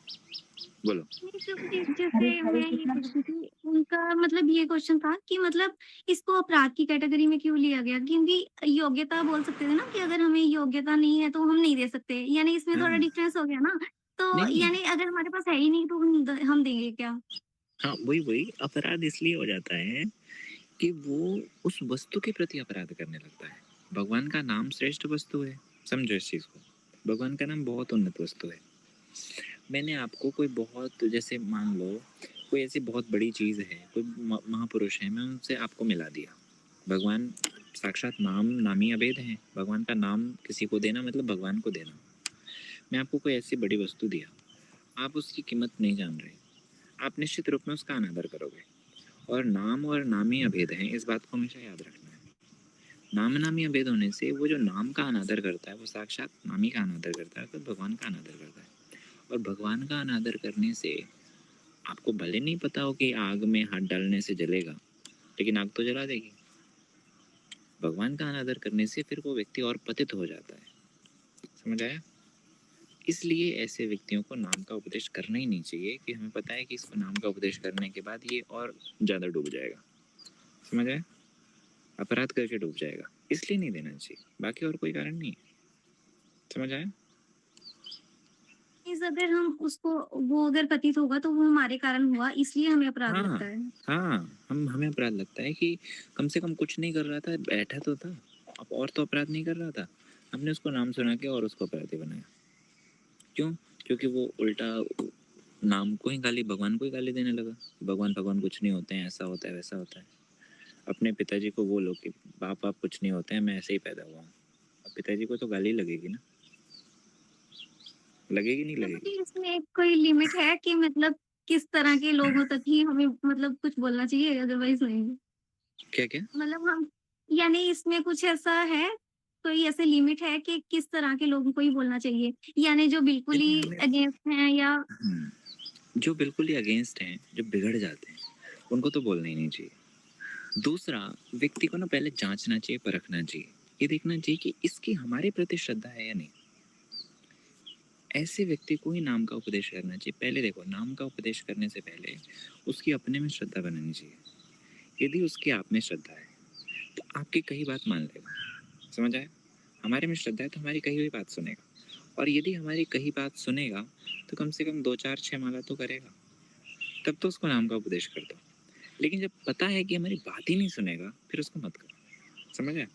बोलो। नहीं, तो फिर जैसे मैं ये पूछ रही थी, उनका मतलब ये क्वेश्चन था कि मतलब इसको अपराध की कैटेगरी में क्यों लिया गया? क्योंकि योग्यता बोल सकते थे ना कि अगर हमें योग्यता नहीं है तो हम नहीं दे सकते, यानी इसमें थोड़ा हाँ, डिफरेंस हो गया ना। तो नहीं, यानी अगर हमारे पास है ही नहीं तो हम देंगे क्या? हाँ, वही अपराध इसलिए हो जाता है कि वो उस वस्तु के प्रति अपराध करने लगता है। भगवान का नाम श्रेष्ठ वस्तु है, समझो इस चीज़ को। भगवान का नाम बहुत उन्नत वस्तु है। मैंने आपको कोई बहुत, जैसे मान लो कोई ऐसी बहुत बड़ी चीज़ है, कोई महापुरुष है, मैं उनसे आपको मिला दिया। भगवान साक्षात नाम, नामी अभेद है। भगवान का नाम किसी को देना मतलब भगवान को देना। मैं आपको कोई ऐसी बड़ी वस्तु दिया, आप उसकी कीमत नहीं जान रहे, आप निश्चित रूप में उसका अनादर करोगे। और नाम और नामी अभेद हैं, इस बात को हमेशा याद रखना है। नाम नामी अभेद होने से वो जो नाम का अनादर करता है वो साक्षात नामी का अनादर करता है, तो भगवान का अनादर करता है। और भगवान का अनादर करने से आपको भले नहीं पता हो कि आग में हाथ डालने से जलेगा, लेकिन आग तो जला देगी। भगवान का अनादर करने से फिर वो व्यक्ति और पतित हो जाता है। समझ आया? इसलिए ऐसे व्यक्तियों को नाम का उपदेश करना ही नहीं चाहिए कि हमें पता है कि इसको नाम का उपदेश करने के बाद ये और ज़्यादा डूब जाएगा। समझ आया? अपराध करके डूब जाएगा, इसलिए नहीं देना चाहिए, बाकी और कोई कारण नहीं है। समझ आया? इस अगर हम उसको, वो अगर पतित होगा तो वो हमारे कारण हुआ, इसलिए हमें अपराध हाँ, लगता है। हाँ, हमें अपराध लगता है कि कम से कम कुछ नहीं कर रहा था, बैठा तो था, अब और तो अपराध नहीं कर रहा था, हमने उसको नाम सुना के और उसको अपराधी बनाया। क्यों? क्योंकि वो उल्टा नाम को ही गाली, भगवान को ही गाली देने लगा। भगवान कुछ नहीं होते हैं, ऐसा होता है, वैसा होता है। अपने पिताजी को बोलो कि बाप कुछ नहीं होते हैं, मैं ऐसे ही पैदा हुआ हूँ। अब पिताजी को तो गाली लगेगी ना, लगेगी नहीं तो लगेगी? भी इसमें एक कोई लिमिट है कि मतलब किस तरह के लोगों तक ही हमें मतलब कुछ बोलना चाहिए, अदरवाइज नहीं? क्या क्या? मतलब हम, यानी इसमें कुछ ऐसा है, कोई ऐसे लिमिट है कि किस तरह के लोगों को ही बोलना चाहिए? यानी जो बिल्कुल देखो ही हमें, अगेंस्ट हैं या जो बिल्कुल ही अगेंस्ट हैं, जो बिगड़ जाते हैं, उनको तो बोलना ही नहीं चाहिए। दूसरा, व्यक्ति को ना पहले जांचना चाहिए, परखना चाहिए, ये देखना चाहिए कि इसकी हमारे प्रति श्रद्धा है या नहीं। ऐसे व्यक्ति को ही नाम का उपदेश करना चाहिए। पहले देखो, नाम का उपदेश करने से पहले उसकी अपने में श्रद्धा बनानी चाहिए। यदि उसकी आप में श्रद्धा है तो आपकी कही बात मान लेगा। समझ आया? हमारे में श्रद्धा है तो हमारी कही हुई बात सुनेगा, और यदि हमारी कही बात सुनेगा तो कम से कम 2 4 6 माला तो करेगा, तब तो उसको नाम का उपदेश कर दो। लेकिन जब पता है कि हमारी बात ही नहीं सुनेगा, फिर उसको मत करो। समझ आया?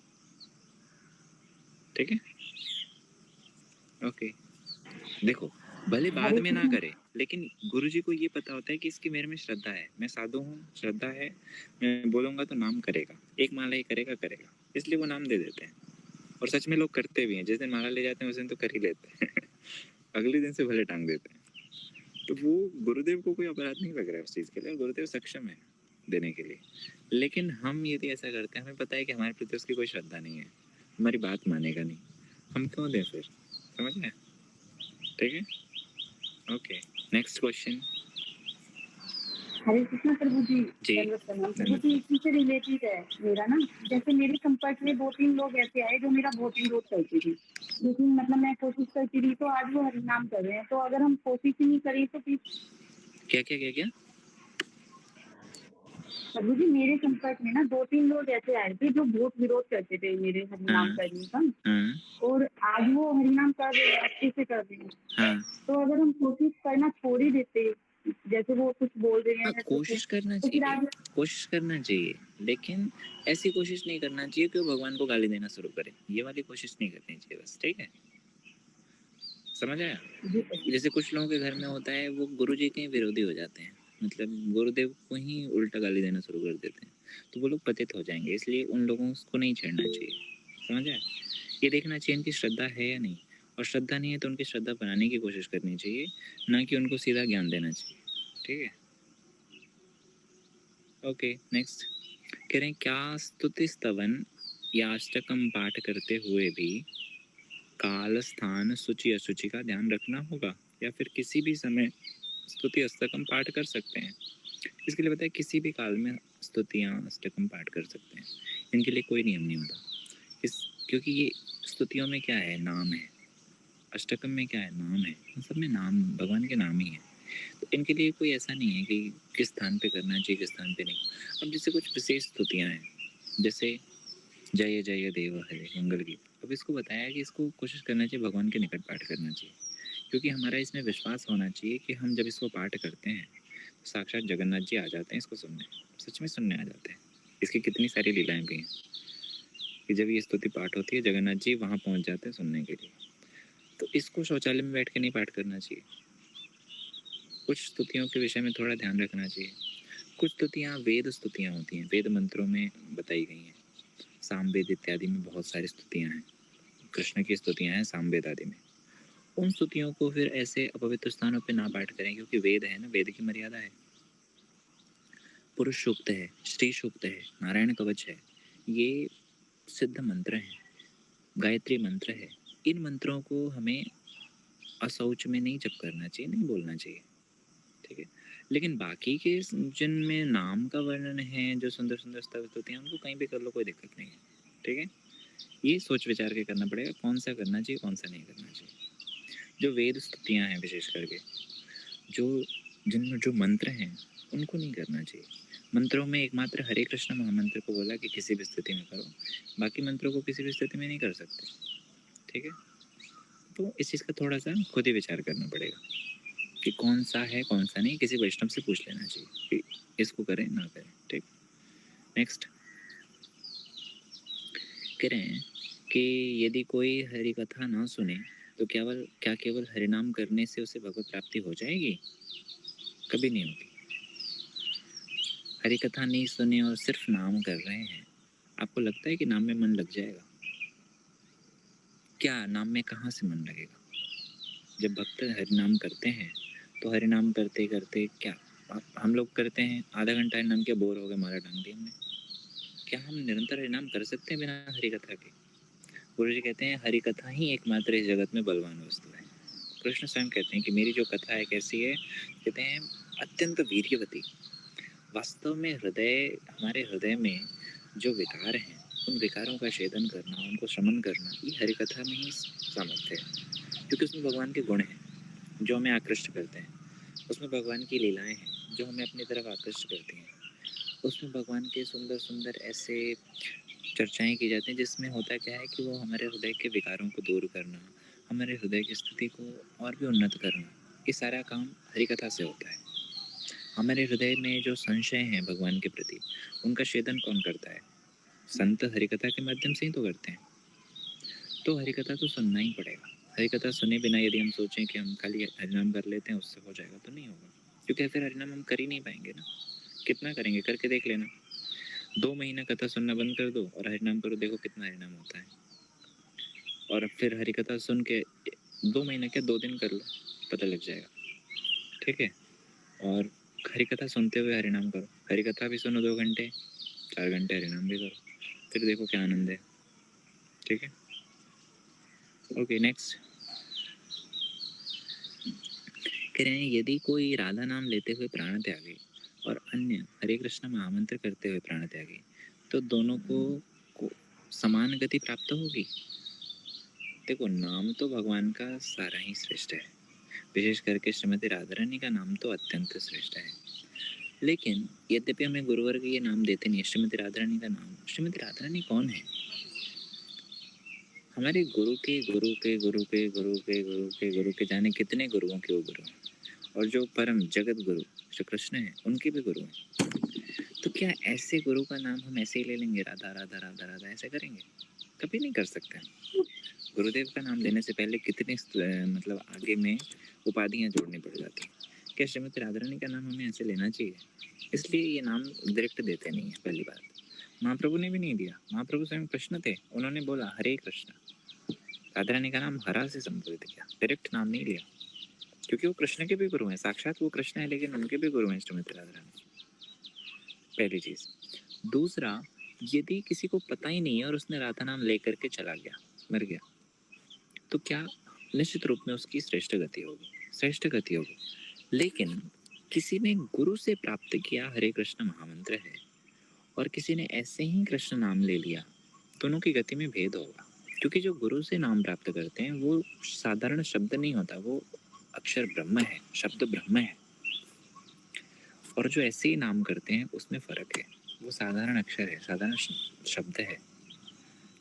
ठीक है, ओके। देखो, भले बाद में ना करे, लेकिन गुरुजी को ये पता होता है कि इसकी मेरे में श्रद्धा है, मैं साधु हूँ, श्रद्धा है, मैं बोलूंगा तो नाम करेगा, एक माला ही करेगा, इसलिए वो नाम दे देते हैं। और सच में लोग करते भी हैं, जिस दिन माला ले जाते हैं उस दिन तो कर ही लेते हैं। अगले दिन से भले टांग देते हैं। तो वो गुरुदेव को कोई अपराध नहीं लग रहा है उस चीज़ के लिए, गुरुदेव सक्षम है देने के लिए। लेकिन हम यदि ऐसा करते हैं, हमें पता है कि हमारे प्रति उसकी कोई श्रद्धा नहीं है, हमारी बात मानेगा नहीं, हम क्यों दें फिर? समझ रहे हैं? ठीक है, okay. Next question. Hare Krishna प्रभु जी। जी। दंडवत प्रणाम प्रभु जी। इसी से रिलेटेड है मेरा ना, जैसे मेरे संपर्क में 2-3 लोग ऐसे आए जो मेरा बहुत विरोध करते थे, लेकिन मतलब मैं कोशिश करती रही तो आज वो हरिनाम कर रहे हैं। तो अगर हम कोशिश ही नहीं करें तो फिर क्या क्या क्या क्या? प्रभु जी मेरे संपर्क में ना 2-3 लोग ऐसे आए थे जो बहुत विरोध करते थे मेरे हरिनाम हाँ। करने का, हाँ और आज वो हरिनाम कर रहे हैं, अच्छे से कर रहे हैं। हाँ तो अगर हम कोशिश करना छोड़ ही देते, जैसे वो कुछ बोल रहे हाँ, हैं तो कोशिश करना फिर चाहिए, आज कोशिश करना चाहिए, लेकिन ऐसी कोशिश नहीं करना चाहिए कि वो भगवान को गाली देना शुरू करे। ये वाली कोशिश नहीं करनी चाहिए बस, ठीक है? समझ आया? जी प्रभु। जैसे कुछ लोगों के घर में होता है, वो गुरु जी के विरोधी हो जाते हैं, मतलब गुरुदेव को ही उल्टा गाली देना शुरू कर देते हैं, तो वो लोग पतित हो जाएंगे। इसलिए उन लोगों को नहीं छेड़ना चाहिए। समझ आया? ये देखना चाहिए इनकी श्रद्धा है या नहीं, और श्रद्धा नहीं है तो उनकी श्रद्धा बनाने की कोशिश करनी चाहिए, ना कि उनको सीधा ज्ञान देना चाहिए। ठीक है, ओके। नेक्स्ट कह रहे हैं, क्या स्तुति स्तवन या अष्टकम पाठ करते हुए भी काल स्थान सूची अशुचि का ध्यान रखना होगा, या फिर किसी भी समय स्तुति अष्टकम पाठ कर सकते हैं? इसके लिए बताया किसी भी काल में स्तुतियाँ अष्टकम पाठ कर सकते हैं, इनके लिए कोई नियम नहीं होता। इस क्योंकि ये स्तुतियों में क्या है, नाम है, अष्टकम में क्या है, नाम है, इन सब में नाम, भगवान के नाम ही है। तो इनके लिए कोई ऐसा नहीं है कि किस स्थान पे करना चाहिए, किस स्थान पे नहीं। अब जैसे कुछ विशेष स्तुतियाँ हैं, जैसे जय जय देव हरे मंगल गीत, अब इसको बताया कि इसको कोशिश करना चाहिए भगवान के निकट पाठ करना चाहिए, क्योंकि हमारा इसमें विश्वास होना चाहिए कि हम जब इसको पाठ करते हैं तो साक्षात जगन्नाथ जी आ जाते हैं इसको सुनने, सच में सुनने आ जाते हैं। इसकी कितनी सारी लीलाएं भी हैं कि जब ये स्तुति पाठ होती है, जगन्नाथ जी वहाँ पहुँच जाते हैं सुनने के लिए। तो इसको शौचालय में बैठ के नहीं पाठ करना चाहिए। कुछ स्तुतियों के विषय में थोड़ा ध्यान रखना चाहिए। कुछ स्तुतियाँ वेद स्तुतियाँ होती हैं, वेद मंत्रों में बताई गई हैं, सामवेद इत्यादि में बहुत सारी स्तुतियाँ हैं, कृष्ण की स्तुतियाँ हैं सामवेद आदि में। उन स्तुतियों को फिर ऐसे अपवित्र स्थानों पे ना पाठ करें, क्योंकि वेद है ना, वेद की मर्यादा है। पुरुष सूक्त है, स्त्री सूक्त है, नारायण कवच है, ये सिद्ध मंत्र हैं, गायत्री मंत्र है। इन मंत्रों को हमें अशौच में नहीं जप करना चाहिए, नहीं बोलना चाहिए, ठीक है? लेकिन बाकी के जिनमें नाम का वर्णन है, जो सुंदर सुंदर स्तुतियाँ, उनको कहीं भी कर लो, कोई दिक्कत नहीं है, ठीक है? ये सोच विचार के करना पड़ेगा कौन सा करना चाहिए, कौन सा नहीं करना चाहिए। जो वेद स्तुतियाँ हैं विशेष करके, जो जिनमें जो मंत्र हैं, उनको नहीं करना चाहिए। मंत्रों में एकमात्र हरे कृष्ण महामंत्र को बोला कि किसी भी स्थिति में करो, बाकी मंत्रों को किसी भी स्थिति में नहीं कर सकते, ठीक है? तो इस चीज़ का थोड़ा सा खुद ही विचार करना पड़ेगा कि कौन सा है कौन सा नहीं, किसी वैष्णव से पूछ लेना चाहिए कि इसको करें ना करें, ठीक? नेक्स्ट कह रहे हैं कि यदि कोई हरि कथा ना सुने तो क्या केवल हरिनाम करने से उसे भगवत प्राप्ति हो जाएगी? कभी नहीं होगी। हरि कथा नहीं सुने और सिर्फ नाम कर रहे हैं, आपको लगता है कि नाम में मन लग जाएगा? क्या नाम में कहाँ से मन लगेगा? जब भक्त हरिनाम करते हैं तो हरिनाम करते करते क्या हम लोग करते हैं, आधा घंटा हरिनाम किया, बोर हो गए, माला टांग दी हमने। क्या हम निरंतर हरिनाम कर सकते हैं बिना हरि कथा के? गुरु जी कहते हैं हरि कथा ही एकमात्र इस जगत में बलवान वस्तु है। कृष्ण स्वयं कहते हैं कि मेरी जो कथा है कैसी है, कहते हैं अत्यंत वीर्यवती। वास्तव में हमारे हृदय में जो विकार हैं, उन विकारों का छेदन करना, उनको शमन करना, ये हरि कथा में ही सामर्थ्य है, क्योंकि उसमें भगवान के गुण हैं जो हमें आकृष्ट करते हैं, उसमें भगवान की लीलाएं हैं जो हमें अपनी तरफ आकृष्ट करती हैं, उसमें भगवान के सुंदर सुंदर ऐसे चर्चाएं की जाती हैं जिसमें होता क्या है कि वो हमारे हृदय के विकारों को दूर करना, हमारे हृदय की स्थिति को और भी उन्नत करना, ये सारा काम हरि कथा से होता है। हमारे हृदय में जो संशय हैं भगवान के प्रति, उनका छेदन कौन करता है? संत हरिकथा के माध्यम से ही तो करते हैं। तो हरिकथा तो सुनना ही पड़ेगा। हरिकथा सुने बिना यदि हम सोचें कि हम खाली हरिनाम कर लेते हैं उससे हो जाएगा, तो नहीं होगा, क्योंकि फिर हरिनाम हम कर ही नहीं पाएंगे ना। कितना करेंगे, करके देख लेना। 2 महीना कथा सुनना बंद कर दो और हरिनाम करो, देखो कितना हरिनाम होता है। और फिर हरिकथा सुन के 2 महीने क्या 2 दिन कर लो, पता लग जाएगा, ठीक है। और हरी कथा सुनते हुए हरिनाम करो, हरी कथा भी सुनो 2 घंटे, 4 घंटे हरिनाम भी करो, फिर देखो क्या आनंद है, ठीक है। ओके नेक्स्ट कह रहे हैं, यदि कोई राधा नाम लेते हुए प्राण त्यागे और अन्य हरे कृष्ण महामंत्र करते हुए प्राण त्यागे तो दोनों को समान गति प्राप्त होगी। देखो, नाम तो भगवान का सारा ही श्रेष्ठ है, विशेष करके श्रीमती राधा रानी का नाम तो अत्यंत श्रेष्ठ है। लेकिन यद्यपि हमें गुरुवर के ये नाम देते नहीं है, श्रीमती राधा रानी का नाम, श्रीमती राधा रानी कौन है? हमारे गुरु के गुरु के गुरु के गुरु के गुरु के गुरु के जाने कितने गुरुओं के वो गुरु हैं, और जो परम जगत गुरु श्री कृष्ण है उनके भी गुरु हैं। तो क्या ऐसे गुरु का नाम हम ऐसे ही ले लेंगे, राधा राधा राधा राधा ऐसे करेंगे? कभी नहीं कर सकते। गुरुदेव का नाम लेने से पहले कितने मतलब आगे में उपाधियां जोड़नी पड़ जाती हैं। क्या श्रीमती राधा रानी का नाम हमें ऐसे लेना चाहिए? इसलिए ये नाम डायरेक्ट देते नहीं है। पहली बात, महाप्रभु ने भी नहीं दिया, महाप्रभु स्वयं कृष्ण थे, उन्होंने बोला हरे कृष्ण, राधा रानी का नाम हरा से संबोधित किया, डायरेक्ट नाम नहीं लिया, क्योंकि वो कृष्ण के भी गुरु हैं, साक्षात वो कृष्ण है, लेकिन उनके भी गुरु हैं श्रीमती राधा रानी। पहली चीज। दूसरा, यदि किसी को पता ही नहीं है और उसने राधा नाम लेकर के चला गया, मर गया, तो क्या निश्चित रूप में उसकी श्रेष्ठ गति होगी, श्रेष्ठ गति होगी। लेकिन किसी ने गुरु से प्राप्त किया हरे कृष्ण महामंत्र है और किसी ने ऐसे ही कृष्ण नाम ले लिया, दोनों की गति में भेद होगा। क्योंकि जो गुरु से नाम प्राप्त करते हैं वो साधारण शब्द नहीं होता, वो अक्षर ब्रह्म है, शब्द ब्रह्म है। और जो ऐसे ही नाम करते हैं उसमें फर्क है, वो साधारण अक्षर है, साधारण शब्द है,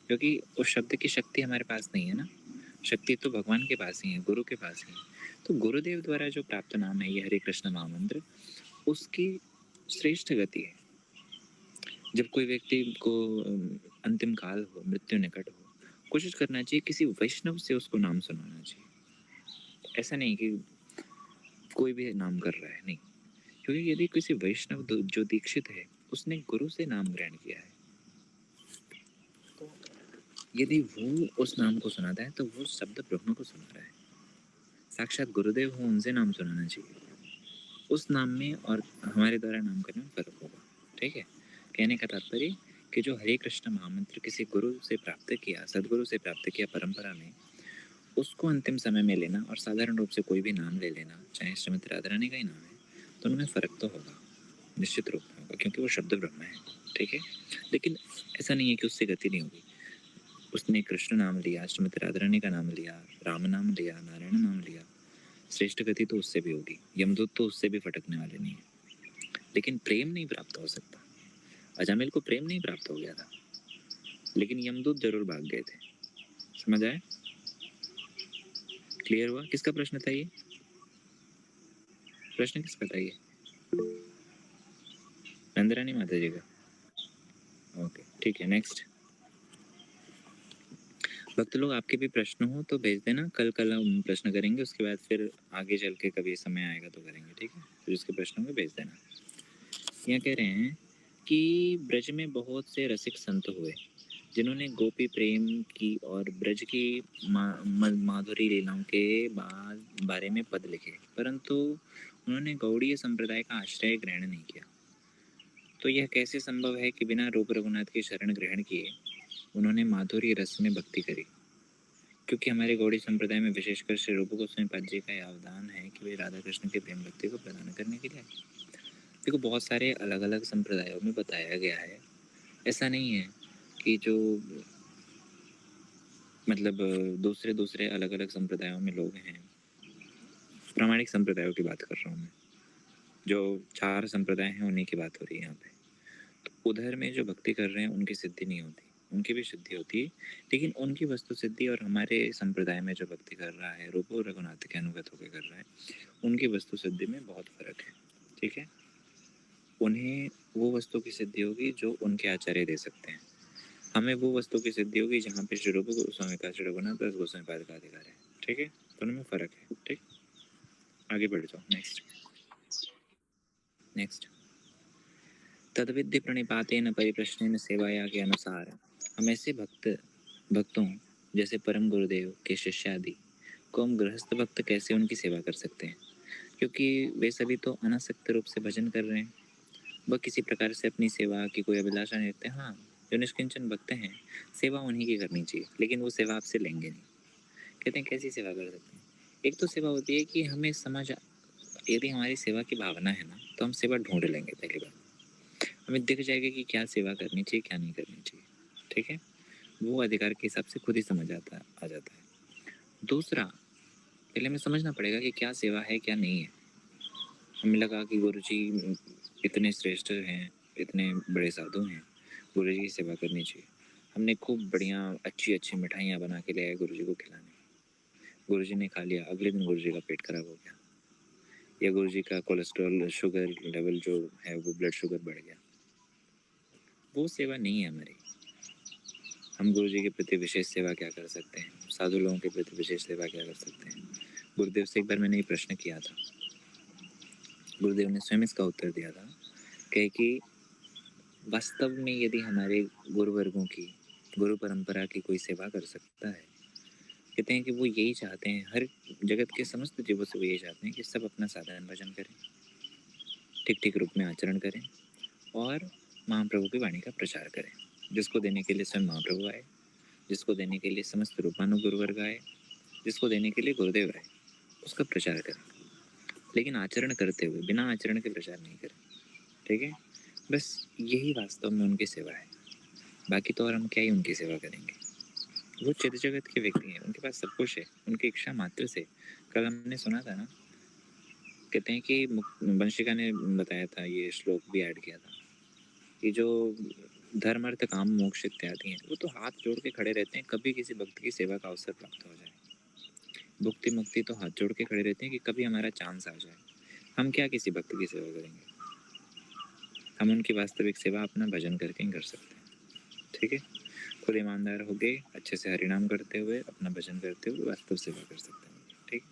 क्योंकि उस शब्द की शक्ति हमारे पास नहीं है ना, शक्ति तो भगवान के पास ही है, गुरु के पास ही है। तो गुरुदेव द्वारा जो प्राप्त नाम है ये हरे कृष्ण महामंत्र, उसकी श्रेष्ठ गति है। जब कोई व्यक्ति को अंतिम काल हो, मृत्यु निकट हो, कोशिश करना चाहिए किसी वैष्णव से उसको नाम सुनाना चाहिए। ऐसा नहीं कि कोई भी नाम कर रहा है, नहीं, क्योंकि यदि किसी वैष्णव जो दीक्षित है उसने गुरु से नाम ग्रहण किया है, तो यदि वो उस नाम को सुनाता है तो वो शब्द ब्रह्म को सुना रहा है, साक्षात गुरुदेव हो, उनसे नाम सुनाना चाहिए। उस नाम में और हमारे द्वारा नाम करने में फर्क होगा, ठीक है। कहने का तात्पर्य कि जो हरे कृष्ण महामंत्र किसी गुरु से प्राप्त किया, सदगुरु से प्राप्त किया परंपरा में, उसको अंतिम समय में लेना और साधारण रूप से कोई भी नाम ले लेना, चाहे श्रीमती राधा रानी का ही नाम है, तो उनमें फ़र्क तो होगा, निश्चित रूप में होगा, क्योंकि वो शब्द ब्रह्म है, ठीक है। लेकिन ऐसा नहीं है कि उससे गति नहीं होगी। उसने कृष्ण नाम लिया, श्रीमती राधा रानी का नाम लिया, राम नाम लिया, नारायण नाम लिया, श्रेष्ठ गति तो उससे भी होगी, यमदूत तो उससे भी फटकने वाले नहीं है। लेकिन प्रेम नहीं प्राप्त हो सकता। अजामिल को प्रेम नहीं प्राप्त हो गया था, लेकिन यमदूत जरूर भाग गए थे। समझ आए? क्लियर हुआ? किसका प्रश्न था ये? प्रश्न किसका था ये? नंदरानी माता जी का। ओके ठीक है, नेक्स्ट। भक्त लोग, आपके भी प्रश्न हो तो भेज देना, कल हम प्रश्न करेंगे, उसके बाद फिर आगे चल के कभी समय आएगा तो करेंगे, ठीक है। फिर उसके प्रश्नों को भेज देना। यहाँ कह रहे हैं कि ब्रज में बहुत से रसिक संत हुए जिन्होंने गोपी प्रेम की और ब्रज की माधुरी लीलाओं के बारे में पद लिखे, परंतु उन्होंने गौड़ीय संप्रदाय का आश्रय ग्रहण नहीं किया। तो यह कैसे संभव है कि बिना रूप रघुनाथ की शरण ग्रहण किए उन्होंने माधुरी रस में भक्ति करी? क्योंकि हमारे गौड़ी संप्रदाय में विशेषकर श्री रूप गोस्वामी पाद जी का अवदान है कि वे राधा कृष्ण के प्रेम भक्ति को प्रदान करने के लिए। देखो, बहुत सारे अलग अलग संप्रदायों में बताया गया है, ऐसा नहीं है कि जो मतलब दूसरे अलग अलग संप्रदायों में लोग हैं, प्रामाणिक संप्रदायों की बात कर रहा हूँ मैं, जो 4 संप्रदाय हैं उन्हीं की बात हो रही है यहाँ पे। तो उधर में जो भक्ति कर रहे हैं उनकी सिद्धि नहीं होती, उनकी भी सिद्धि होती है, लेकिन उनकी वस्तु सिद्धि और हमारे संप्रदाय में जो भक्ति कर रहा है, रूप रघुनाथ के अनुगत होकर कर रहा है, उनकी वस्तु सिद्धि में बहुत फर्क है, ठीक है। उन्हें वो वस्तु की सिद्धि होगी जो उनके आचार्य दे सकते हैं, हमें वो वस्तु की सिद्धि होगी जहाँ पे श्री रूप गोस्वामी का, श्री रघुनाथ दास गोस्वामी पाद का अधिकार है, ठीक है। तो उनमें फर्क है, ठीक। आगे बढ़ जाओ, नेक्स्ट। तद्विद्य प्रणिपातेन परिप्रश्नेन सेवाया के अनुसार हम ऐसे भक्तों जैसे परम गुरुदेव के शिष्य आदि को हम गृहस्थ भक्त कैसे उनकी सेवा कर सकते हैं, क्योंकि वे सभी तो अनासक्त रूप से भजन कर रहे हैं। वह किसी प्रकार से अपनी सेवा की कोई अभिलाषा नहीं रखते। हाँ, जो निष्किंचन भक्त हैं, सेवा उन्हीं की करनी चाहिए, लेकिन वो सेवा आपसे लेंगे नहीं। कहते हैं कैसी सेवा कर सकते हैं? एक तो सेवा होती है कि हमें समझ, यदि हमारी सेवा की भावना है ना, तो हम सेवा ढूंढ लेंगे। पहली बात, हमें दिख जाएगा कि क्या सेवा करनी चाहिए, क्या नहीं करनी चाहिए। ठीक है, वो अधिकार के हिसाब से खुद ही समझ आ जाता है। दूसरा, पहले हमें समझना पड़ेगा कि क्या सेवा है, क्या नहीं है। हमें लगा कि गुरुजी इतने श्रेष्ठ हैं, इतने बड़े साधु हैं, गुरुजी की सेवा करनी चाहिए। हमने खूब बढ़िया अच्छी अच्छी मिठाइयाँ बना के ले आए गुरुजी को खिलाने। गुरुजी ने खा लिया, अगले दिन गुरुजी का पेट खराब हो गया, या गुरुजी का कोलेस्ट्रॉल शुगर लेवल जो है वो ब्लड शुगर बढ़ गया। वो सेवा नहीं है हमारी। हम गुरुजी के प्रति विशेष सेवा क्या कर सकते हैं, साधु लोगों के प्रति विशेष सेवा क्या कर सकते हैं? गुरुदेव से एक बार मैंने ये प्रश्न किया था, गुरुदेव ने स्वयं इसका उत्तर दिया था, कहे कि वास्तव में यदि हमारे गुरुवर्गों की, गुरु परंपरा की कोई सेवा कर सकता है, कहते हैं कि वो यही चाहते हैं, हर जगत के समस्त जीवों से वो यही चाहते हैं कि सब अपना साधारण भजन करें, ठीक ठीक रूप में आचरण करें और महाप्रभु की वाणी का प्रचार करें, जिसको देने के लिए स्वयं महाप्रभु आए, जिसको देने के लिए समस्त रूपानु गुरुवर्ग आए, जिसको देने के लिए गुरुदेव आए, उसका प्रचार करें, लेकिन आचरण करते हुए, बिना आचरण के प्रचार नहीं करें। ठीक है, बस यही वास्तव में उनकी सेवा है। बाकी तो और हम क्या ही उनकी सेवा करेंगे। वो चिद जगत के व्यक्ति हैं, उनके पास सब कुछ है, उनकी इच्छा मात्र से। कल हमने सुना था ना, कहते हैं कि वंशिका ने बताया था, ये श्लोक भी ऐड किया था, कि जो धर्म अर्थ काम मोक्ष इत्यादि हैं, वो तो हाथ जोड़ के खड़े रहते हैं, कभी किसी भक्त की सेवा का अवसर प्राप्त हो जाए। भुक्ति मुक्ति तो हाथ जोड़ के खड़े रहते हैं कि कभी हमारा चांस आ जाए। हम क्या किसी भक्त की सेवा करेंगे? हम उनकी वास्तविक सेवा अपना भजन करके ही कर सकते हैं। ठीक है, खुद ईमानदार हो गए, अच्छे से हरिनाम करते हुए, अपना भजन करते हुए वास्तव सेवा कर सकते हैं। ठीक,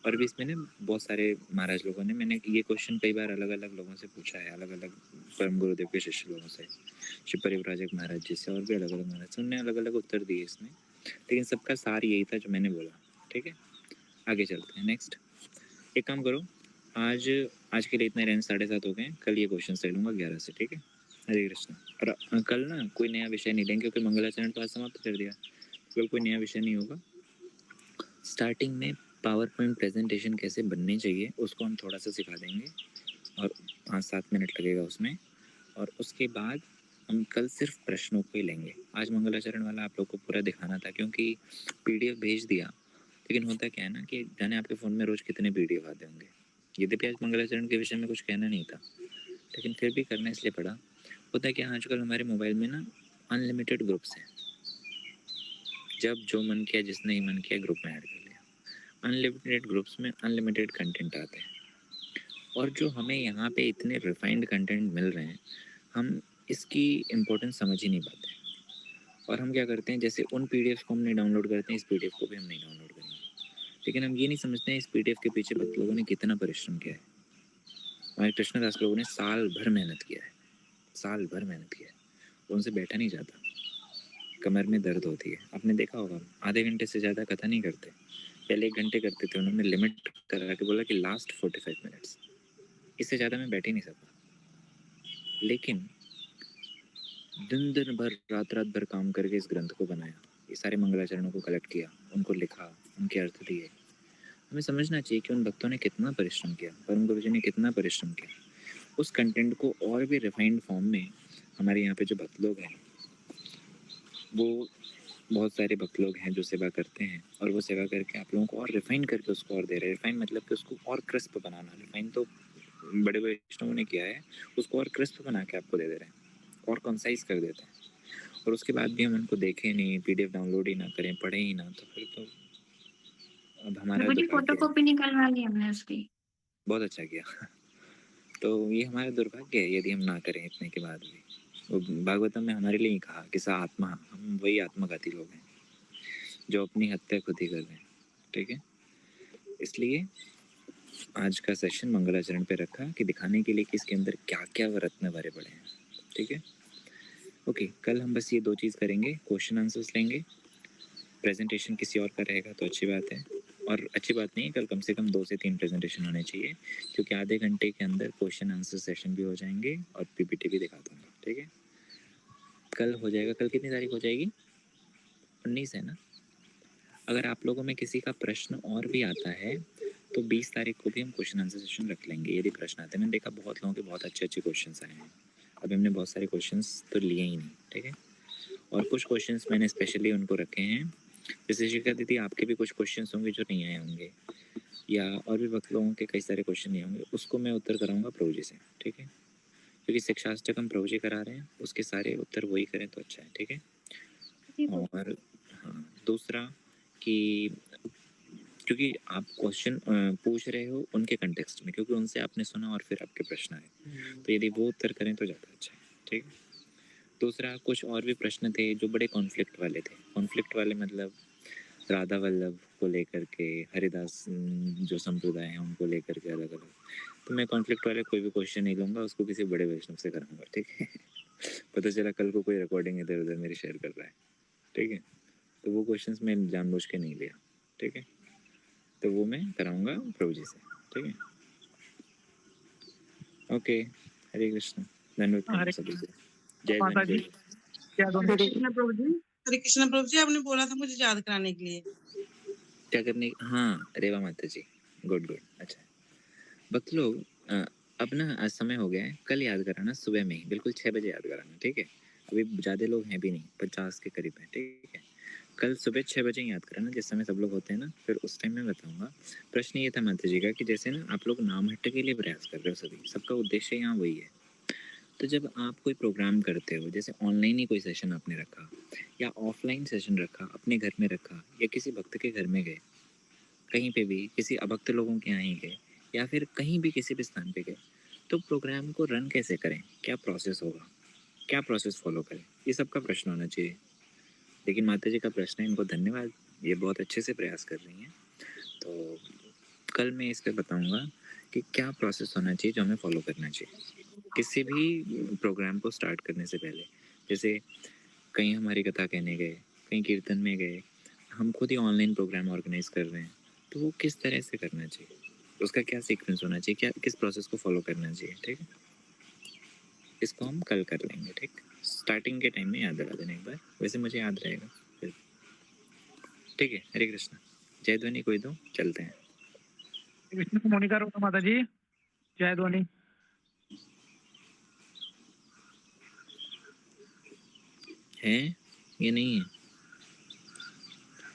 और भी इसमें ना बहुत सारे महाराज लोगों ने, मैंने ये क्वेश्चन कई बार अलग अलग लोगों से पूछा है, अलग अलग परम गुरुदेव के शिष्य लोगों से, श्री परिव्राजक महाराज जी से, और भी अलग अलग महाराज से, उन्होंने अलग अलग उत्तर दिए इसमें, लेकिन सबका सार यही था जो मैंने बोला। ठीक है, आगे चलते हैं। नेक्स्ट, एक काम करो, आज के लिए इतने रेंज 7:30 हो गए, कल ये क्वेश्चन ले लूँगा 11 से। ठीक है, हरे कृष्ण। और कल ना कोई नया विषय नहीं लेंगे, क्योंकि मंगलाचरण तो आज समाप्त कर दिया, कल कोई नया विषय नहीं होगा। स्टार्टिंग में पावर पॉइंट प्रेजेंटेशन कैसे बननी चाहिए उसको हम थोड़ा सा सिखा देंगे, और 5-7 मिनट लगेगा उसमें, और उसके बाद हम कल सिर्फ प्रश्नों को ही लेंगे। आज मंगलाचरण वाला आप लोग को पूरा दिखाना था, क्योंकि PDF भेज दिया, लेकिन होता क्या है ना कि जाने आपके फ़ोन में रोज़ कितने PDF आते होंगे। यद्यपि आज मंगलाचरण के विषय में कुछ कहना नहीं था, लेकिन फिर भी करना इसलिए पड़ा। होता है क्या, आजकल हमारे मोबाइल में ना अनलिमिटेड ग्रुप्स हैं, जब जो मन किया, जिसने ही मन किया ग्रुप में ऐड कर लिया। अनलिमिटेड ग्रुप्स में अनलिमिटेड कंटेंट आते हैं, और जो हमें यहाँ पे इतने रिफाइंड कंटेंट मिल रहे हैं, हम इसकी इम्पोर्टेंस समझ ही नहीं पाते। और हम क्या करते हैं, जैसे उन PDFs को हम नहीं डाउनलोड करते हैं, इस PDF को भी हम नहीं डाउनलोड करेंगे, लेकिन हम ये नहीं समझते हैं इस PDF के पीछे भक्त लोगों ने कितना परिश्रम किया है। हमारे कृष्णदास लोगों ने साल भर मेहनत किया है, साल भर मेहनत किया है, उनसे बैठा नहीं जाता, कमर में दर्द होती है। आपने देखा होगा, आधे घंटे से ज़्यादा कथा नहीं करते, पहले 1 घंटे करते थे, उन्होंने लिमिट करा के बोला कि लास्ट 45 मिनट्स, इससे ज़्यादा मैं बैठ ही नहीं सकता। लेकिन दिन दिन भर, रात रात भर काम करके इस ग्रंथ को बनाया, ये सारे मंगलाचरणों को कलेक्ट किया, उनको लिखा, उनके अर्थ दिए। हमें समझना चाहिए कि उन भक्तों ने कितना परिश्रम किया, परम गुरु जी ने कितना परिश्रम किया। उस कंटेंट को और भी रिफाइंड फॉर्म में हमारे यहाँ पे जो भक्त लोग हैं, वो बहुत सारे भक्त लोग हैं जो सेवा करते हैं, और वो सेवा करके आप लोगों को और रिफाइन करके उसको और दे रहे हैं। रिफाइन मतलब कि उसको और क्रिस्प बनाना। रिफाइन तो बड़े बड़े वैष्णवों ने किया है, उसको और क्रिस्प बना के आपको दे दे रहे हैं, और कंसाइज कर देते हैं। और उसके बाद भी हम उनको देखें नहीं, PDF डाउनलोड ही ना करें, पढ़ें ही ना, तो फिर तो अब हमारा प्रभु जी दुर्भाग्य है। फोटोकॉपी निकलवा ली हमने उसकी। बहुत अच्छा किया। तो ये हमारा दुर्भाग्य है यदि हम ना करें इतने के बाद भी। वो भागवतम में हमारे लिए ही कहा कि सा आत्मा, हम वही आत्मघाती लोग हैं जो अपनी हत्या खुद ही कर रहे हैं। ठीक है, इसलिए आज का सेशन मंगलाचरण पे रखा कि दिखाने के लिए कि इसके अंदर क्या क्या रत्न भरे पड़े हैं। ठीक है, ओके, कल हम बस ये 2 चीज़ करेंगे, क्वेश्चन आंसर्स लेंगे प्रेजेंटेशन किसी और का रहेगा तो अच्छी बात है, और अच्छी बात नहीं है, कल कम से कम 2 से 3 प्रेजेंटेशन होने चाहिए, क्योंकि आधे घंटे के अंदर क्वेश्चन आंसर सेशन भी हो जाएंगे और पीपीटी भी दिखा दूंगा, ठीक है। कल हो जाएगा। कल कितनी तारीख हो जाएगी? 19 है ना। अगर आप लोगों में किसी का प्रश्न और भी आता है तो 20 तारीख को भी हम क्वेश्चन आंसर सेशन रख लेंगे यदि प्रश्न आते हैं। मैंने देखा बहुत लोगों के बहुत अच्छे अच्छे क्वेश्चंस आए हैं। अभी हमने बहुत सारे क्वेश्चंस तो लिए ही नहीं, ठीक है। और कुछ क्वेश्चंस मैंने स्पेशली उनको रखे हैं, जैसे शिखा दीदी आपके भी कुछ क्वेश्चंस होंगे जो नहीं आए होंगे, या और भी वक्त लोगों के कई सारे क्वेश्चन नहीं होंगे, उसको मैं उत्तर कराऊंगा प्रभु जी से, ठीक है। क्योंकि शिक्षाष्टक हम प्रभु जी करा रहे हैं, उसके सारे उत्तर वही करें तो अच्छा है, ठीक है। जी तो और हाँ, दूसरा कि क्योंकि आप क्वेश्चन पूछ रहे हो उनके कंटेक्स्ट में, क्योंकि उनसे आपने सुना और फिर आपके प्रश्न आए, तो यदि वो उत्तर करें तो ज़्यादा अच्छा है, ठीक है। दूसरा, कुछ और भी प्रश्न थे जो बड़े कॉन्फ्लिक्ट वाले थे। कॉन्फ्लिक्ट वाले मतलब राधा वल्लभ को लेकर के, हरिदास जो संप्रदाय हैं उनको लेकर के अलग अलग। तो मैं कॉन्फ्लिक्ट वाले कोई भी क्वेश्चन नहीं लूँगा, उसको किसी बड़े वैष्णव से कराऊंगा, ठीक है। पता चला कल को कोई रिकॉर्डिंग इधर उधर मेरी शेयर कर रहा है, ठीक है, तो वो क्वेश्चंस मैं जानबूझ के नहीं लिया, ठीक है। तो वो मैं कराऊंगा प्रभु जी से, ठीक है। ओके, हरे कृष्ण, धन्यवाद प्रणाम हरे सभी को। जय माता ध्वनि जी, जय। क्या दोनों हरे कृष्ण प्रभु जी। हरे कृष्ण प्रभु जी, आपने बोला था मुझे याद कराने के लिए। क्या करने? हाँ, रेवा माता जी, गुड गुड, अच्छा। भक्त लोग अब ना आज समय हो गया है, कल याद कराना सुबह में ही, बिल्कुल 6 बजे याद कराना, ठीक है। अभी ज़्यादा लोग हैं भी नहीं, 50 के करीब हैं, ठीक है। कल सुबह 6 बजे ही याद कराना, जिस समय सब लोग होते हैं ना, फिर उस टाइम में बताऊंगा। प्रश्न ये था माता जी का कि जैसे ना आप लोग नाम हट्टे के लिए प्रयास कर रहे हो, सभी सबका उद्देश्य यहाँ वही है। तो जब आप कोई प्रोग्राम करते हो, जैसे ऑनलाइन ही कोई सेशन आपने रखा या ऑफलाइन सेशन रखा, अपने घर में रखा या किसी भक्त के घर में गए, कहीं पे भी किसी अभक्त लोगों के यहाँ ही गए या फिर कहीं भी किसी भी स्थान पे गए, तो प्रोग्राम को रन कैसे करें, क्या प्रोसेस होगा, क्या प्रोसेस फॉलो करें, ये सबका प्रश्न होना चाहिए। लेकिन माता जी का प्रश्न है, इनको धन्यवाद, ये बहुत अच्छे से प्रयास कर रही हैं। तो कल मैं इस पे बताऊंगा कि क्या प्रोसेस होना चाहिए जो हमें फॉलो करना चाहिए किसी भी प्रोग्राम को स्टार्ट करने से पहले। जैसे कहीं हमारी कथा कहने गए, कहीं कीर्तन में गए, हम खुद ही ऑनलाइन प्रोग्राम ऑर्गेनाइज कर रहे हैं, तो वो किस तरह से करना चाहिए, उसका क्या सीक्वेंस होना चाहिए, क्या किस प्रोसेस को फॉलो करना चाहिए, ठीक है। इसको हम कल कर लेंगे, ठीक। स्टार्टिंग के टाइम में याद दिला देना एक बार, वैसे मुझे याद रहेगा फिर, ठीक है। हरे कृष्ण, जय ध्वनि कोई दो, चलते हैं। विष्णु मोनिका रोका माता जी, जय ध्वनि। है ये नहीं है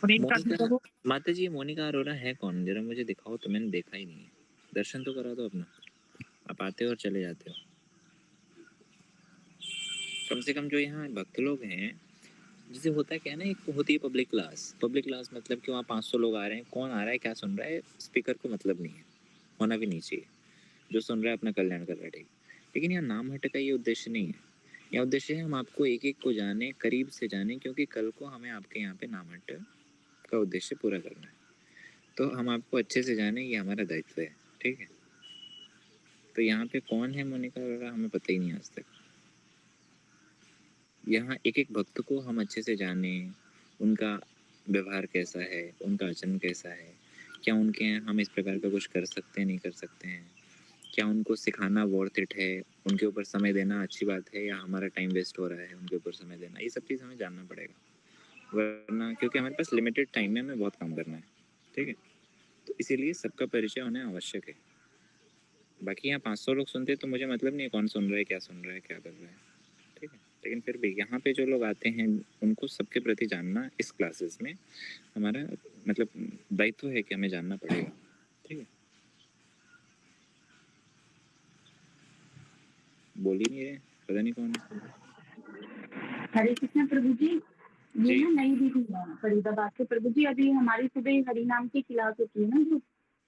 मोनिका जी मोनिका? प्रभु, माता जी, मोनिका अरोरा है कौन? जरा मुझे दिखाओ तो, मैंने देखा ही नहीं है। दर्शन तो करा दो अपना, आप आते हो और चले जाते हो। कम से कम जो यहाँ भक्त लोग हैं, जैसे होता क्या है ना, एक होती है पब्लिक क्लास। पब्लिक क्लास मतलब कि वहाँ 500 लोग आ रहे हैं, कौन आ रहा है क्या सुन रहा है स्पीकर को मतलब नहीं है, होना भी नहीं चाहिए। जो सुन रहा है अपना कल्याण कर रहा है, ठीक। लेकिन यहाँ नाम हट का ये उद्देश्य नहीं है। यह उद्देश्य है हम आपको एक एक को जाने, करीब से जाने, क्योंकि कल को हमें आपके यहाँ पे नाम हट का उद्देश्य पूरा करना है। तो हम आपको अच्छे से जाने, ये हमारा दायित्व है, ठीक है। तो यहाँ पे कौन है मोनिका अरोरा हमें पता ही नहीं आज तक। यहाँ एक एक भक्त को हम अच्छे से जाने, उनका व्यवहार कैसा है, उनका आचरण कैसा है, क्या उनके यहाँ हम इस प्रकार का कुछ कर सकते हैं, नहीं कर सकते हैं, क्या उनको सिखाना वर्थ इट है, उनके ऊपर समय देना अच्छी बात है, या हमारा टाइम वेस्ट हो रहा है उनके ऊपर समय देना, ये सब चीज़ हमें जानना पड़ेगा। वरना क्योंकि हमारे पास लिमिटेड टाइम में हमें बहुत काम करना है, ठीक है। तो इसीलिए सबका परिचय होना आवश्यक है। बाकी यहाँ 500 लोग सुनते हैं तो मुझे मतलब नहीं है कौन सुन रहा है, क्या सुन रहा है, क्या कर रहा है, ठीक है। लेकिन फिर भी यहाँ पे जो लोग आते हैं उनको सबके प्रति जानना इस क्लासेस में हमारा मतलब दायित्व है कि हमें जानना पड़ेगा, ठीक है। बोल ही नहीं रहे, पता नहीं कौन है। हरे कृष्ण प्रभु जी। ये जी। ना नई दीदी है फरीदाबाद से प्रभु जी। अभी हमारी सुबह हरि नाम की क्लास होती है ना, जो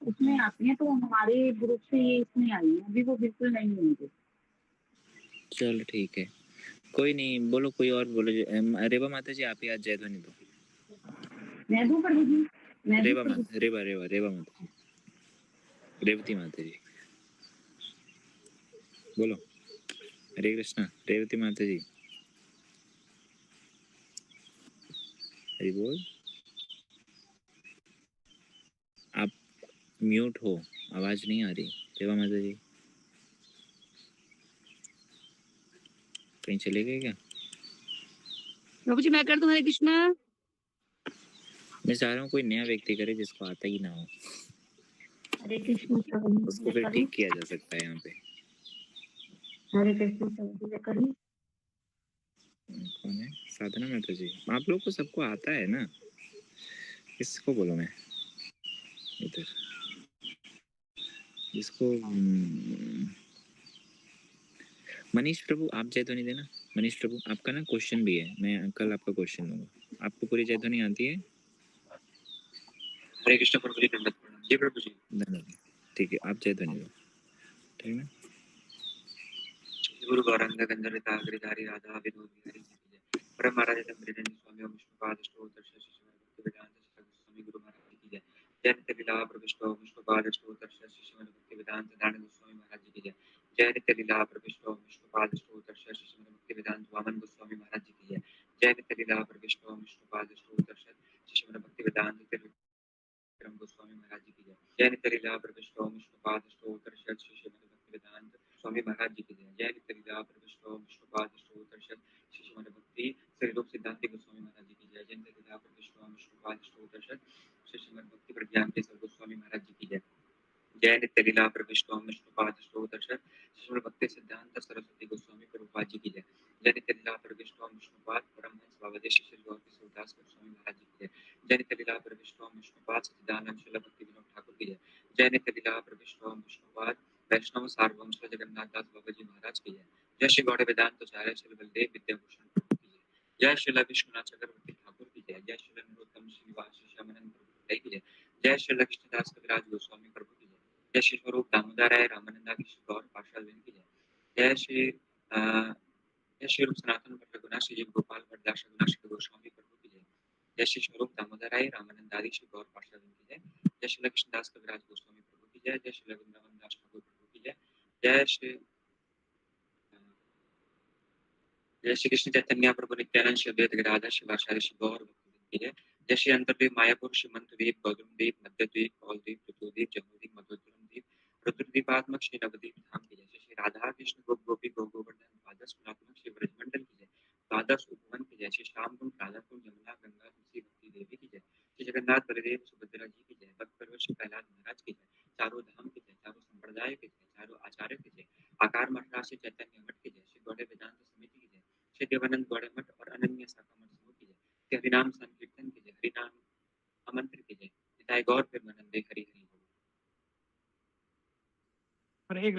उसमें आती है, तो हमारे ग्रुप से ये इसमें आई है। अभी वो बिल्कुल नहीं होंगे। चलो ठीक है, कोई नहीं, बोलो कोई और बोलो। रेवा माता जी आप ही आज जय ध्वनि दो। मैं दूं प्रभु जी? मैं दूं रेवा प्रभु माता, रेवा रेवा रेवा माता जी, रेवती माता जी बोलो। हरे कृष्णा, रेवती माता जी, हरि बोल। म्यूट हो, आवाज नहीं आ रही। सेवा माता जी कहीं चले गए क्या? प्रभु जी मैं कर दूं हरे कृष्णा। मैं चाह रहा हूँ कोई नया व्यक्ति करे जिसको आता ही ना हो, हरे कृष्ण प्रभु जी उसको मैं फिर करूं। ठीक किया जा सकता है यहाँ पे। हरे कृष्ण प्रभु जी मैं करूं। कौन है? साधना माता जी। आप लोग को सबको आता है ना, किसको बोलो मैं इधर, जिसको मनीष प्रभु आप जय ध्वनि देना। मनीष प्रभु आपका ना क्वेश्चन भी है, मैं कल आपका क्वेश्चन दूंगा। आपको पूरी जय ध्वनि आती है? हरे कृष्ण प्रभु जी, दंडवत प्रणाम। जी प्रभु जी। धन्यवाद। ठीक है, आप जय ध्वनि दो, ठीक है ना? गुरु गौरांग गंधर्व गिरिधारी राधा विनोद बिहारी जी की जय। परम महाराज ब्रजेंद्र स्वामी और विष्णुपाद अष्टोत्तर श्री श्री भक्ति वेदांत स्वामी गुरु महाराज जी की जय। जय नित्य लीला प्रविष्टो विष्णुपाद अष्टोत्तर श्री श्री भक्ति वेदांत दान गोस्वामी महाराज जी की जय। जय नित्य लीला प्रविष्टो विष्णुपाद अष्टोत्तर श्री श्री भक्ति वेदांत वामन गोस्वामी महाराज जी की जय। जय नित्य लीला प्रविष्टो विष्णुपाद अष्टोत्तर श्री श्री भक्ति वेदांत विक्रम गोस्वामी महाराज जी की जय। जय नित्य लीला प्रविष्टो विष्णुपाद अष्टोत्तर श्री श्री भक्ति वेदांत स्वामी महाराज जी की जय। जय नित्य लीला प्रविष्टो विष्णुपाद अष्टोत्तर श्री श्री भक्ति श्री रूप सिद्धांत गोस्वामी महाराज जी की जय। जय नित्य लीला प्रविष्टो विष्णुपाद अष्टोत्तर श्री श्री भक्ति प्रज्ञान के गोस्वामी महाराज जी की जय। जय नित्य लीला प्रविष्टो विष्णुपाद अष्टोत्तर श्री भक्ति सिद्धांत सरस्वती गोस्वामी प्रभुपाद जी की जय। जय नित्य लीला प्रविष्टो विष्णुपाद परमहंस बाबादेव श्री गौरी सूरदास गोस्वामी महाराज जी की जय। जय नित्य लीला प्रविष्टो विष्णुपाद सच्चिदानंद श्रील भक्ति विनोद ठाकुर की जय। जय नित्य लीला प्रविष्टो विष्णुपाद वैष्णव सार्वभौम श्री जगन्नाथ दास बाबा जी महाराज की जय। जय श्री गौड़ वेदांत आचार्य श्री बलदेव विद्याभूषण प्रभु की जय। जय श्रील विश्वनाथ चक्रवर्ती ठाकुर की जय। जय श्रील नरोत्तम श्रीनिवास श्री श्यामानंद प्रभु की जय। जय श्रील कृष्णदास कविराज गोस्वामी प्रभु की जय। जय श्री स्वरूप दामोदर राय रामानंदा की गौर पार्षद की जय। जय श्री रूप सनातन भट्ट रघुनाथ श्री गोपाल भट्टदास रघुनाथ श्री गोस्वामी प्रभु की जय। जय श्री स्वरूप दामोदर राय रामानंद आदि श्री गौर पार्षद की जय। जय श्री कृष्णदास कविराज गोस्वामी प्रभु की जय। जय श्री वृंदावन दास ठाकुर प्रभु की जय। जय श्री कृष्ण चैतन्य प्रभु नित्यानंद श्री अद्वैत गदाधर शिवाचार्य श्री गौर भक्तवृंद की जय। जय श्री अंतर्द्वीप मायापुर श्री मंत्रद्वीप गौतमद्वीप मध्यद्वीप कौलद्वीप ऋतुद्वीप जम्बूद्वीप मधुद्वीप रुद्रद्वीपात्मक श्री नवद्वीप धाम की जय। श्री राधा कृष्ण गोप गोपी गो गोवर्धन द्वादश गुणात्मक श्री ब्रजमंडल की जय। द्वादश उपवन की जय। श्री श्याम कुंड राधा कुंड यमुना गंगा तुलसी भक्ति देवी की जय। श्री जगन्नाथ बलदेव सुभद्रा जी की जय। भक्त परवर श्री प्रहलाद महाराज की जय। चारों धाम की जय। चारों संप्रदाय की जय। चारों आचार्य की जय। आकार मठराज श्री चैतन्य मठ की जय। श्री गौड़े वेदांत समिति की जय। श्री देवानंद गौड़े मठ और अनन्य शाखा मठ समूह की जय। श्री हरिनाम संकीर्तन की जय। हरिनाम आमंत्रण की जय। निताय गौर प्रेमानंदे हरि हरि बोल। हरे